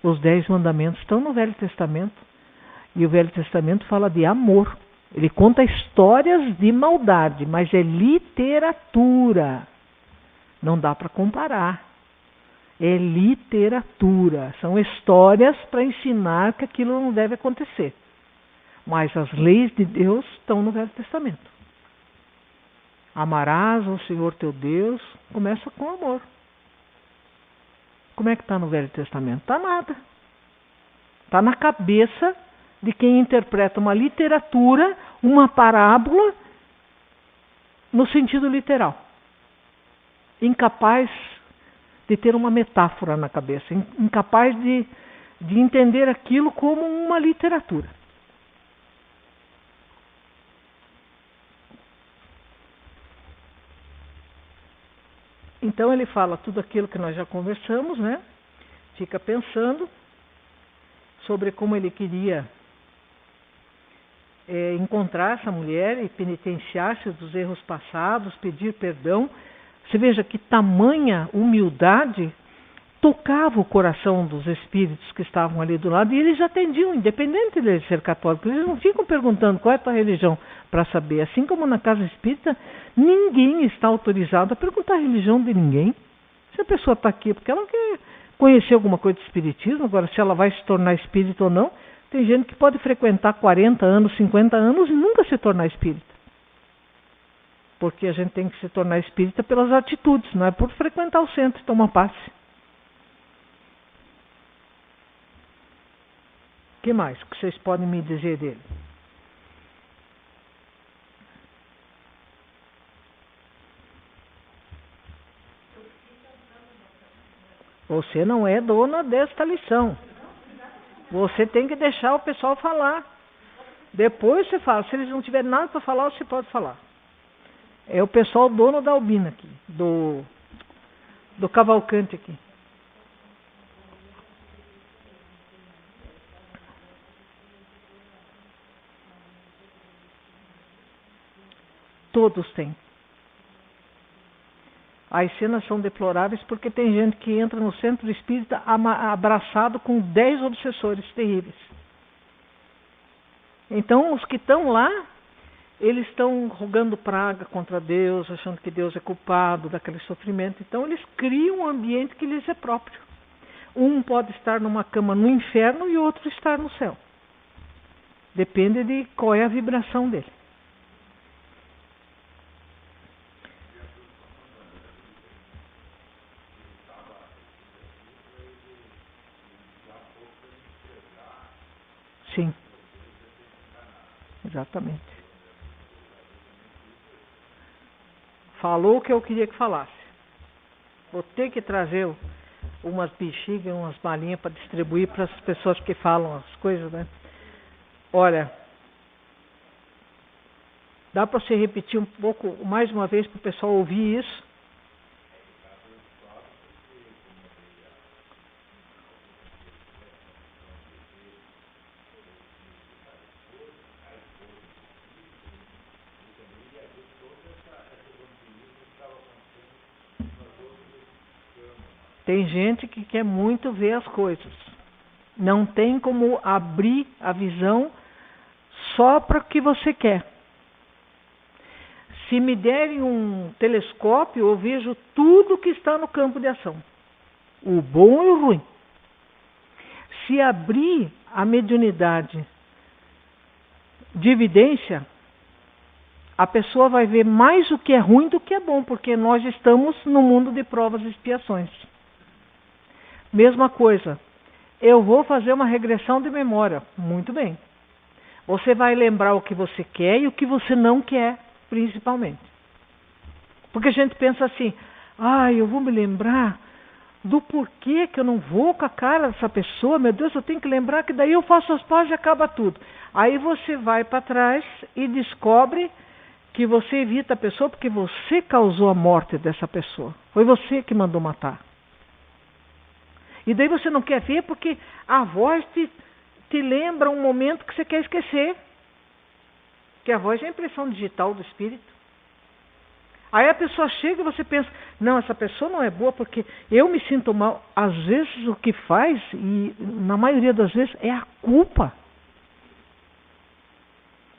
Os 10 mandamentos estão no Velho Testamento. E o Velho Testamento fala de amor. Ele conta histórias de maldade, mas é literatura. Não dá para comparar. É literatura. São histórias para ensinar que aquilo não deve acontecer. Mas as leis de Deus estão no Velho Testamento. Amarás ao Senhor teu Deus, começa com amor. Como é que está no Velho Testamento? Está nada. Está na cabeça de quem interpreta uma literatura, uma parábola, no sentido literal. Incapaz de ter uma metáfora na cabeça, incapaz de entender aquilo como uma literatura. Então ele fala tudo aquilo que nós já conversamos, né? Fica pensando sobre como ele queria encontrar essa mulher e penitenciar-se dos erros passados, pedir perdão. Você veja que tamanha humildade tocava o coração dos espíritos que estavam ali do lado e eles atendiam, independente de ele ser católico. Eles não ficam perguntando qual é a tua religião para saber. Assim como na casa espírita, ninguém está autorizado a perguntar a religião de ninguém. Se a pessoa está aqui porque ela quer conhecer alguma coisa de espiritismo. Agora, se ela vai se tornar espírita ou não, tem gente que pode frequentar 40 anos, 50 anos e nunca se tornar espírita. Porque a gente tem que se tornar espírita pelas atitudes, não é por frequentar o centro e tomar passe. O que mais que vocês podem me dizer dele? Você não é dona desta lição. Você tem que deixar o pessoal falar. Depois você fala. Se eles não tiverem nada para falar, você pode falar. É o pessoal dono da Albina aqui, do Cavalcante aqui. Todos têm. As cenas são deploráveis porque tem gente que entra no centro espírita abraçado com 10 obsessores terríveis. Então, os que estão lá, eles estão rogando praga contra Deus, achando que Deus é culpado daquele sofrimento. Então, eles criam um ambiente que lhes é próprio. Um pode estar numa cama no inferno e outro estar no céu. Depende de qual é a vibração dele. Sim, exatamente. Falou o que eu queria que falasse. Vou ter que trazer umas bexigas, umas balinhas para distribuir para as pessoas que falam as coisas, né? Olha, dá para você repetir um pouco, mais uma vez, para o pessoal ouvir isso? Tem gente que quer muito ver as coisas. Não tem como abrir a visão só para o que você quer. Se me derem um telescópio, eu vejo tudo que está no campo de ação. O bom e o ruim. Se abrir a mediunidade de evidência, a pessoa vai ver mais o que é ruim do que é bom, porque nós estamos no mundo de provas e expiações. Mesma coisa, eu vou fazer uma regressão de memória. Muito bem. Você vai lembrar o que você quer e o que você não quer, principalmente. Porque a gente pensa assim, eu vou me lembrar do porquê que eu não vou com a cara dessa pessoa, meu Deus, eu tenho que lembrar que daí eu faço as pazes e acaba tudo. Aí você vai para trás e descobre que você evita a pessoa porque você causou a morte dessa pessoa. Foi você que mandou matar. E daí você não quer ver porque a voz te lembra um momento que você quer esquecer. Que a voz é a impressão digital do espírito. Aí a pessoa chega e você pensa, não, essa pessoa não é boa porque eu me sinto mal. Às vezes o que faz, e na maioria das vezes, é a culpa.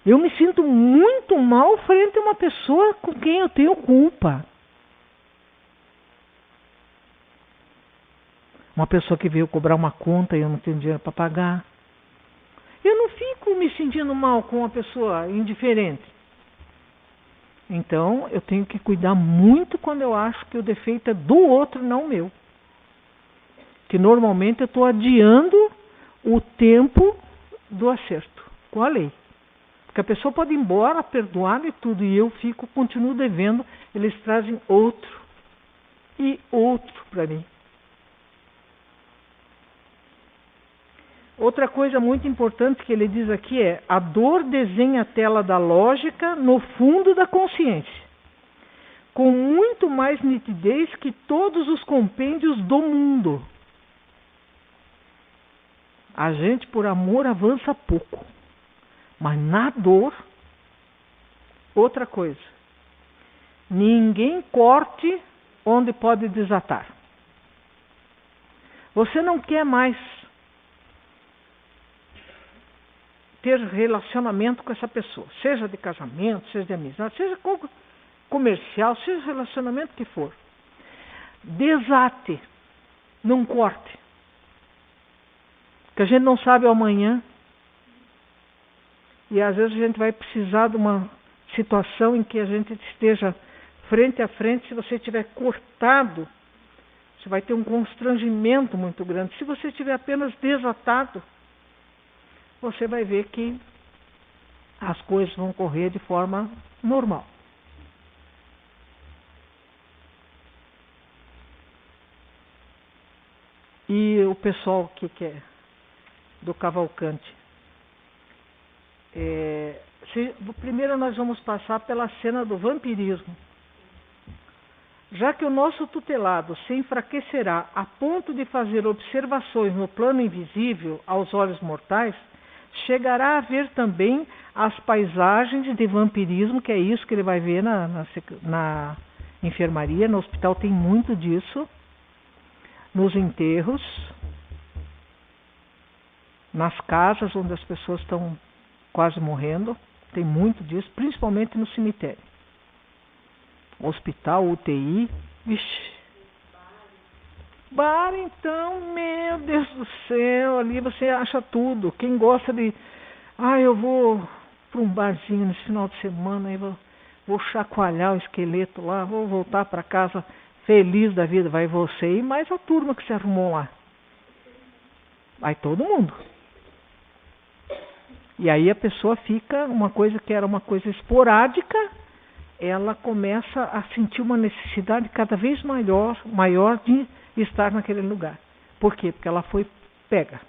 Eu me sinto muito mal frente a uma pessoa com quem eu tenho culpa. Uma pessoa que veio cobrar uma conta e eu não tenho dinheiro para pagar. Eu não fico me sentindo mal com uma pessoa indiferente. Então, eu tenho que cuidar muito quando eu acho que o defeito é do outro, não meu. Que normalmente eu estou adiando o tempo do acerto com a lei. Porque a pessoa pode ir embora, perdoar e tudo, e eu continuo devendo, eles trazem outro e outro para mim. Outra coisa muito importante que ele diz aqui é: a dor desenha a tela da lógica no fundo da consciência, com muito mais nitidez que todos os compêndios do mundo. A gente, por amor, avança pouco, mas na dor, outra coisa: ninguém corte onde pode desatar. Você não quer mais ter relacionamento com essa pessoa, seja de casamento, seja de amizade, seja comercial, seja relacionamento que for. Desate. Não corte. Porque a gente não sabe o amanhã. E às vezes a gente vai precisar de uma situação em que a gente esteja frente a frente. Se você tiver cortado, você vai ter um constrangimento muito grande. Se você estiver apenas desatado, você vai ver que as coisas vão correr de forma normal. E o pessoal que é do Cavalcante. Primeiro nós vamos passar pela cena do vampirismo. Já que o nosso tutelado se enfraquecerá a ponto de fazer observações no plano invisível aos olhos mortais, chegará a ver também as paisagens de vampirismo, que é isso que ele vai ver na enfermaria. No hospital tem muito disso, nos enterros, nas casas onde as pessoas estão quase morrendo, tem muito disso, principalmente no cemitério. Hospital, UTI, vixe. Bar, então, meu Deus do céu, ali você acha tudo. Quem gosta de, eu vou para um barzinho nesse final de semana, aí vou chacoalhar o esqueleto lá, vou voltar para casa feliz da vida. Vai você e mais a turma que se arrumou lá. Vai todo mundo. E aí a pessoa fica, uma coisa que era uma coisa esporádica, ela começa a sentir uma necessidade cada vez maior de estar naquele lugar. Por quê? Porque ela foi pega.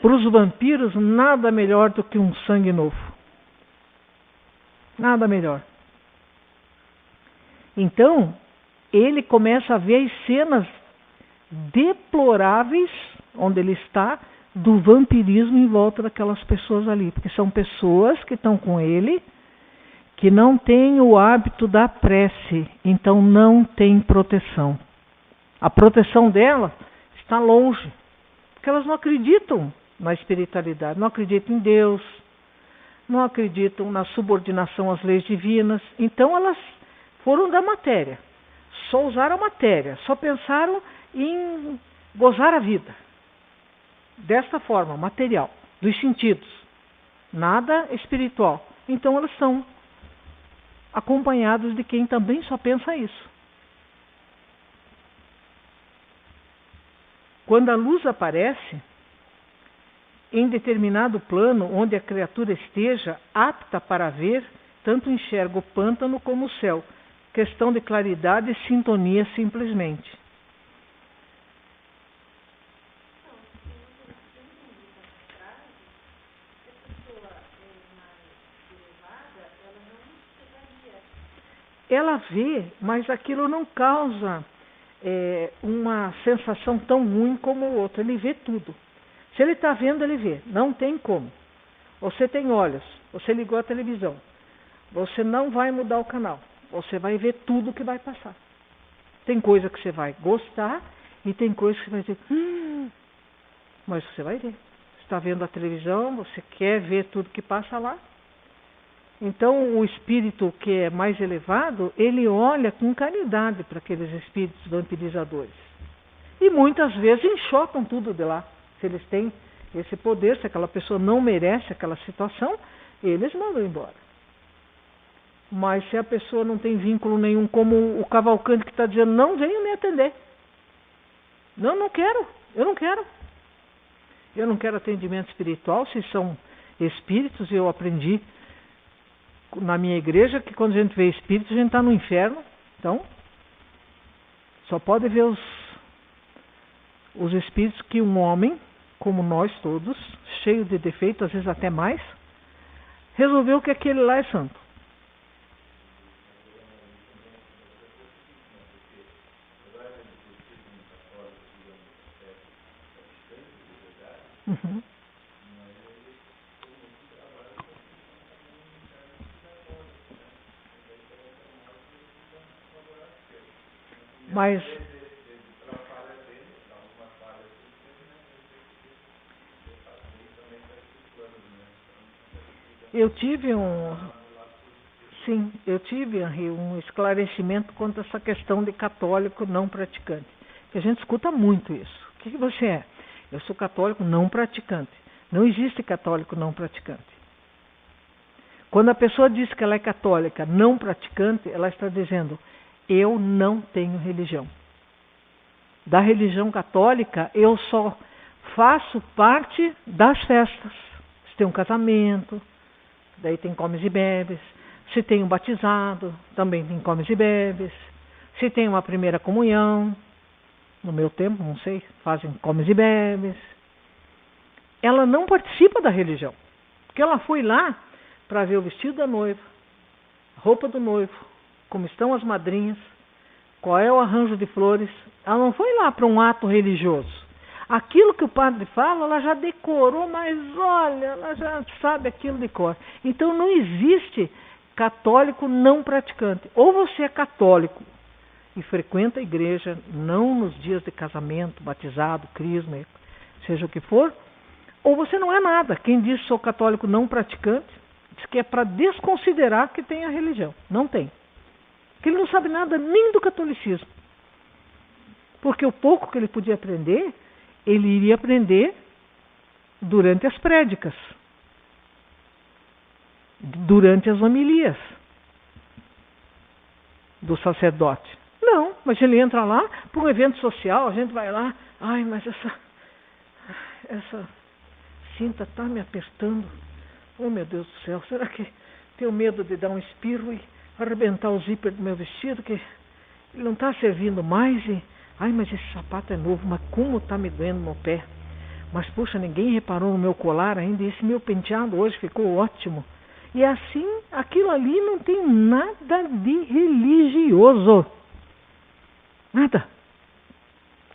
Para os vampiros, nada melhor do que um sangue novo. Nada melhor. Então, ele começa a ver as cenas deploráveis, onde ele está, do vampirismo em volta daquelas pessoas ali. Porque são pessoas que estão com ele, que não têm o hábito da prece, então não tem proteção. A proteção dela está longe, porque elas não acreditam na espiritualidade, não acreditam em Deus, não acreditam na subordinação às leis divinas. Então elas foram da matéria, só usaram a matéria, só pensaram em gozar a vida. Desta forma, material, dos sentidos, nada espiritual. Então elas são acompanhados de quem também só pensa isso. Quando a luz aparece, em determinado plano onde a criatura esteja apta para ver, tanto enxerga o pântano como o céu. Questão de claridade e sintonia simplesmente. Ela vê, mas aquilo não causa uma sensação tão ruim como o outro. Ele vê tudo. Se ele está vendo, ele vê. Não tem como. Você tem olhos, você ligou a televisão. Você não vai mudar o canal. Você vai ver tudo que vai passar. Tem coisa que você vai gostar e tem coisa que você vai dizer, mas você vai ver. Você está vendo a televisão, você quer ver tudo que passa lá. Então, o espírito que é mais elevado, ele olha com caridade para aqueles espíritos vampirizadores. E muitas vezes enxotam tudo de lá. Se eles têm esse poder, se aquela pessoa não merece aquela situação, eles mandam embora. Mas se a pessoa não tem vínculo nenhum, como o Cavalcante que está dizendo, não venham me atender. Não quero, eu não quero. Eu não quero atendimento espiritual, se são espíritos, eu aprendi na minha igreja que quando a gente vê espíritos, a gente está no inferno. Então, só pode ver os espíritos que um homem, como nós todos, cheio de defeitos, às vezes até mais, resolveu que aquele lá é santo. Uhum. Mas eu tive Sim, eu tive, Henri, um esclarecimento quanto a essa questão de católico não praticante. Que a gente escuta muito isso. O que você é? Eu sou católico não praticante. Não existe católico não praticante. Quando a pessoa diz que ela é católica não praticante, ela está dizendo, eu não tenho religião. Da religião católica, eu só faço parte das festas. Se tem um casamento, daí tem comes e bebes. Se tem um batizado, também tem comes e bebes. Se tem uma primeira comunhão, no meu tempo, não sei, fazem comes e bebes. Ela não participa da religião, porque ela foi lá para ver o vestido da noiva, a roupa do noivo, como estão as madrinhas, qual é o arranjo de flores. Ela não foi lá para um ato religioso. Aquilo que o padre fala, ela já decorou, mas olha, ela já sabe aquilo de cor. Então não existe católico não praticante. Ou você é católico e frequenta a igreja, não nos dias de casamento, batizado, crisma, seja o que for, ou você não é nada. Quem diz sou católico não praticante, diz que é para desconsiderar que tem a religião. Não tem. Porque ele não sabe nada nem do catolicismo. Porque o pouco que ele podia aprender, ele iria aprender durante as prédicas, durante as homilias do sacerdote. Não, mas ele entra lá para um evento social, a gente vai lá, ai, mas essa cinta está me apertando. Oh, meu Deus do céu, será que tenho medo de dar um espirro e arrebentar o zíper do meu vestido, que ele não está servindo mais? E, ai, mas esse sapato é novo, mas como está me doendo no pé. Mas, puxa, ninguém reparou no meu colar ainda, e esse meu penteado hoje ficou ótimo. E assim, aquilo ali não tem nada de religioso. Nada.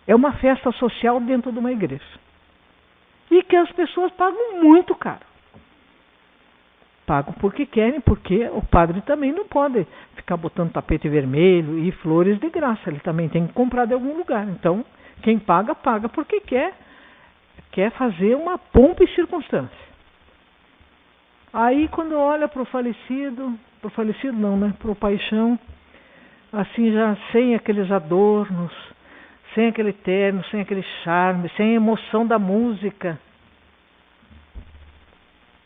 É uma festa social dentro de uma igreja. E que as pessoas pagam muito caro. Pagam porque querem, porque o padre também não pode ficar botando tapete vermelho e flores de graça. Ele também tem que comprar de algum lugar. Então, quem paga, paga porque quer fazer uma pompa e circunstância. Aí, quando olha para o falecido não, né? Para o paixão, assim já sem aqueles adornos, sem aquele terno, sem aquele charme, sem a emoção da música,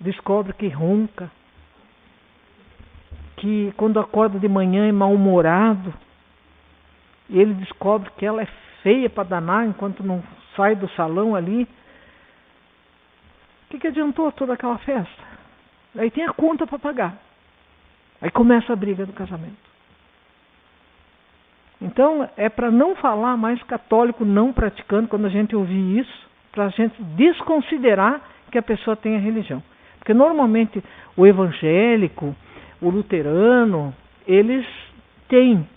descobre que ronca, que quando acorda de manhã é mal-humorado, e ele descobre que ela é feia para danar enquanto não sai do salão ali. O que adiantou toda aquela festa? Aí tem a conta para pagar. Aí começa a briga do casamento. Então, é para não falar mais católico não praticando, quando a gente ouvir isso, para a gente desconsiderar que a pessoa tem a religião. Porque normalmente o evangélico, o luterano, eles têm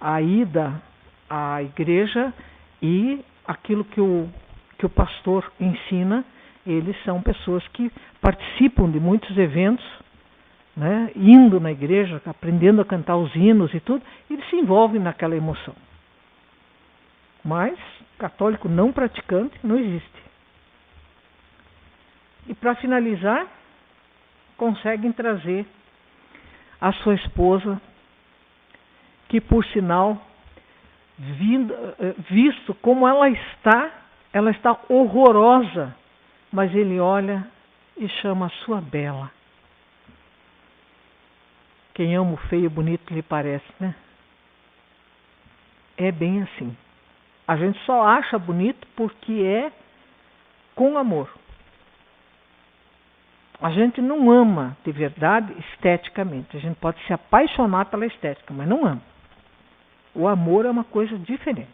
a ida à igreja e aquilo que o pastor ensina. Eles são pessoas que participam de muitos eventos, né, indo na igreja, aprendendo a cantar os hinos e tudo, e eles se envolvem naquela emoção. Mas católico não praticante não existe. E para finalizar, conseguem trazer a sua esposa, que por sinal, visto como ela está horrorosa, mas ele olha e chama a sua bela. Quem ama o feio, bonito lhe parece, né? É bem assim. A gente só acha bonito porque é com amor. A gente não ama de verdade esteticamente. A gente pode se apaixonar pela estética, mas não ama. O amor é uma coisa diferente.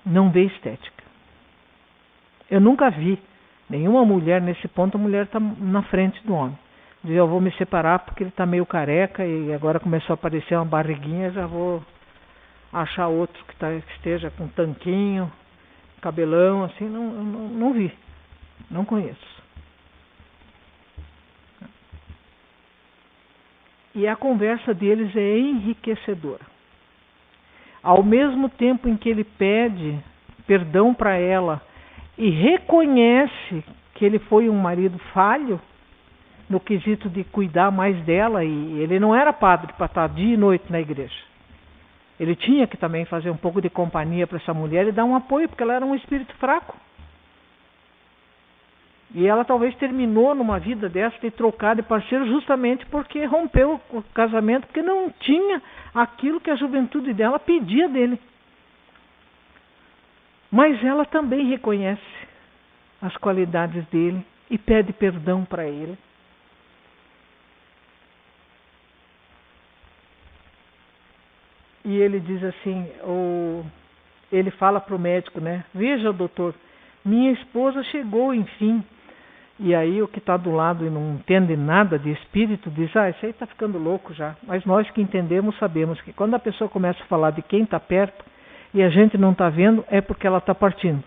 Não vê estética. Eu nunca vi nenhuma mulher, nesse ponto, a mulher está na frente do homem. Diz, eu vou me separar porque ele está meio careca e agora começou a aparecer uma barriguinha, já vou achar outro que esteja com tanquinho, cabelão, assim, não vi, não conheço. E a conversa deles é enriquecedora. Ao mesmo tempo em que ele pede perdão para ela e reconhece que ele foi um marido falho, no quesito de cuidar mais dela, e ele não era padre para estar dia e noite na igreja. Ele tinha que também fazer um pouco de companhia para essa mulher e dar um apoio, porque ela era um espírito fraco. E ela talvez terminou numa vida dessa de trocar de parceiro justamente porque rompeu o casamento, porque não tinha aquilo que a juventude dela pedia dele. Mas ela também reconhece as qualidades dele e pede perdão para ele. E ele diz assim, ele fala para o médico, né? Veja, doutor, minha esposa chegou, enfim. E aí o que está do lado e não entende nada de espírito diz, isso aí está ficando louco já. Mas nós que entendemos sabemos que quando a pessoa começa a falar de quem está perto e a gente não está vendo, é porque ela está partindo.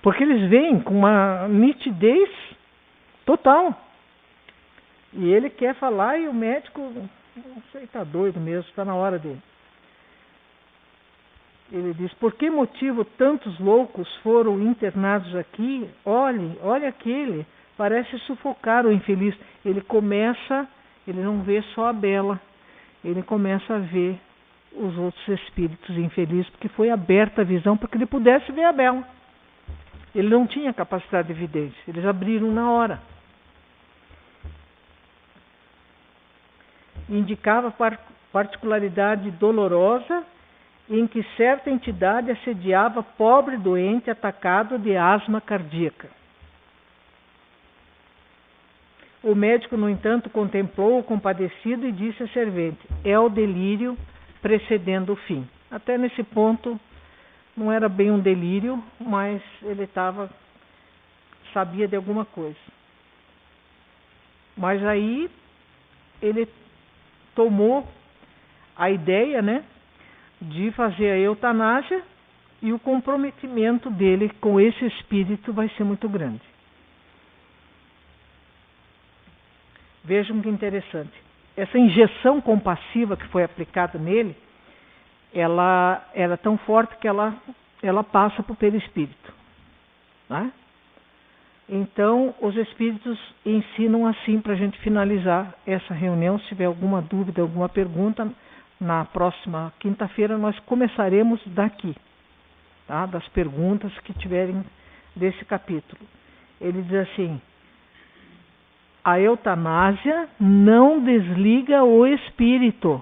Porque eles veem com uma nitidez total. E ele quer falar e o médico, não sei, está doido mesmo, está na hora dele. Ele diz, por que motivo tantos loucos foram internados aqui? Olha aquele, parece sufocar o infeliz. Ele não vê só a Bela, ele começa a ver os outros espíritos infelizes, porque foi aberta a visão para que ele pudesse ver a Bela. Ele não tinha capacidade de evidência, eles abriram na hora. Indicava particularidade dolorosa em que certa entidade assediava pobre doente atacado de asma cardíaca. O médico, no entanto, contemplou-o compadecido e disse à servente, é o delírio precedendo o fim. Até nesse ponto, não era bem um delírio, mas ele sabia de alguma coisa. Mas aí, ele tomou a ideia, né, de fazer a eutanásia, e o comprometimento dele com esse espírito vai ser muito grande. Vejam que interessante. Essa injeção compassiva que foi aplicada nele, ela era tão forte que ela passa para o perispírito. Né? Então, os espíritos ensinam assim para a gente finalizar essa reunião. Se tiver alguma dúvida, alguma pergunta, na próxima quinta-feira nós começaremos daqui, tá? Das perguntas que tiverem desse capítulo. Ele diz assim, a eutanásia não desliga o espírito.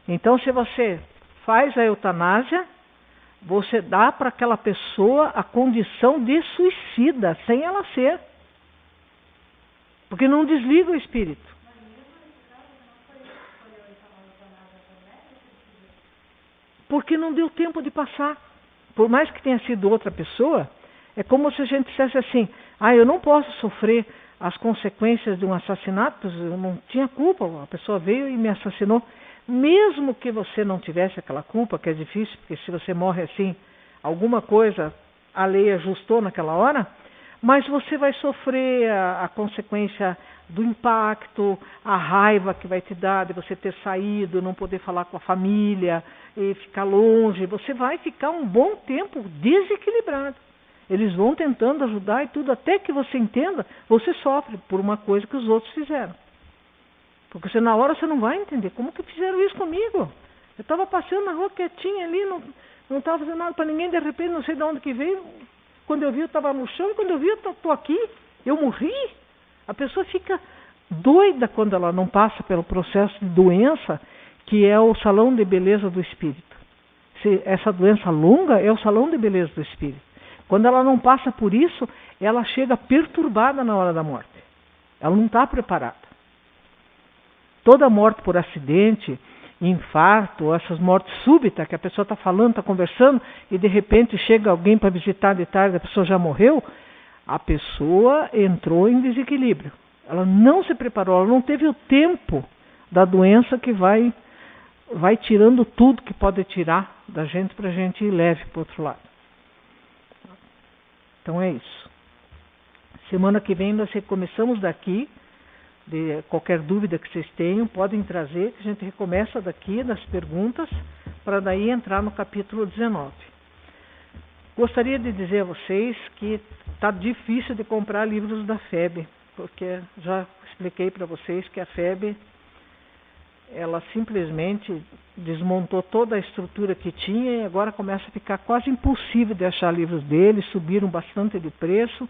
Então, se você faz a eutanásia, você dá para aquela pessoa a condição de suicida, sem ela ser. Porque não desliga o espírito. Porque não deu tempo de passar. Por mais que tenha sido outra pessoa, é como se a gente dissesse assim, eu não posso sofrer as consequências de um assassinato, eu não tinha culpa, a pessoa veio e me assassinou. Mesmo que você não tivesse aquela culpa, que é difícil, porque se você morre assim, alguma coisa a lei ajustou naquela hora, mas você vai sofrer a consequência do impacto, a raiva que vai te dar de você ter saído, não poder falar com a família, e ficar longe. Você vai ficar um bom tempo desequilibrado. Eles vão tentando ajudar e tudo, até que você entenda, você sofre por uma coisa que os outros fizeram. Porque você, na hora você não vai entender, como que fizeram isso comigo? Eu estava passeando na rua quietinha ali, não estava fazendo nada para ninguém, de repente não sei de onde que veio. Quando eu vi eu estava no chão, e quando eu vi eu estou aqui, eu morri. A pessoa fica doida quando ela não passa pelo processo de doença, que é o salão de beleza do espírito. Essa doença longa é o salão de beleza do espírito. Quando ela não passa por isso, ela chega perturbada na hora da morte. Ela não está preparada. Toda morte por acidente, infarto, essas mortes súbitas, que a pessoa está falando, está conversando, e de repente chega alguém para visitar de tarde, a pessoa já morreu, a pessoa entrou em desequilíbrio. Ela não se preparou, ela não teve o tempo da doença que vai tirando tudo que pode tirar da gente para a gente ir leve para o outro lado. Então é isso. Semana que vem nós começamos daqui. De qualquer dúvida que vocês tenham, podem trazer, que a gente recomeça daqui das perguntas, para daí entrar no capítulo 19. Gostaria de dizer a vocês que tá difícil de comprar livros da FEB, porque já expliquei para vocês que a FEB, ela simplesmente desmontou toda a estrutura que tinha e agora começa a ficar quase impossível de achar livros deles, subiram bastante de preço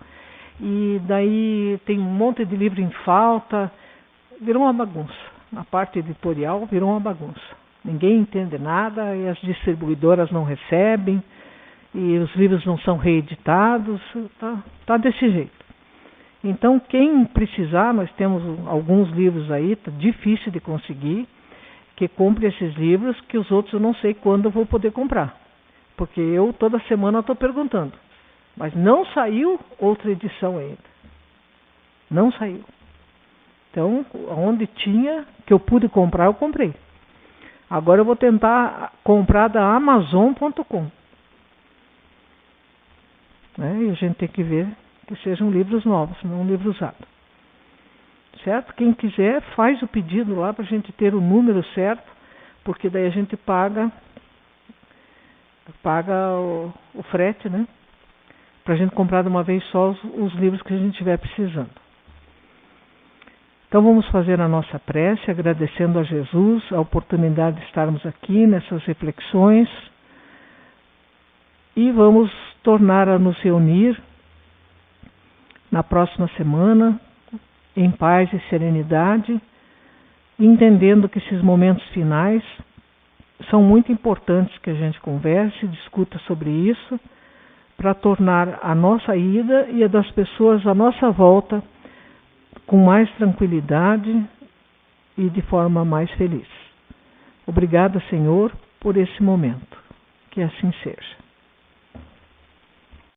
e daí tem um monte de livro em falta, virou uma bagunça. A parte editorial virou uma bagunça. Ninguém entende nada e as distribuidoras não recebem e os livros não são reeditados, tá desse jeito. Então, quem precisar, nós temos alguns livros aí, tá difícil de conseguir, que compre esses livros, que os outros eu não sei quando eu vou poder comprar. Porque eu toda semana estou perguntando. Mas não saiu outra edição ainda. Não saiu. Então, onde tinha, que eu pude comprar, eu comprei. Agora eu vou tentar comprar da Amazon.com. E a gente tem que ver que sejam livros novos, não um livro usado. Certo? Quem quiser, faz o pedido lá para a gente ter o número certo, porque daí a gente paga o frete, né? Para a gente comprar de uma vez só os livros que a gente estiver precisando. Então vamos fazer a nossa prece, agradecendo a Jesus a oportunidade de estarmos aqui nessas reflexões e vamos tornar a nos reunir na próxima semana, em paz e serenidade, entendendo que esses momentos finais são muito importantes que a gente converse, discuta sobre isso, para tornar a nossa ida e a das pessoas à nossa volta com mais tranquilidade e de forma mais feliz. Obrigada, Senhor, por esse momento. Que assim seja.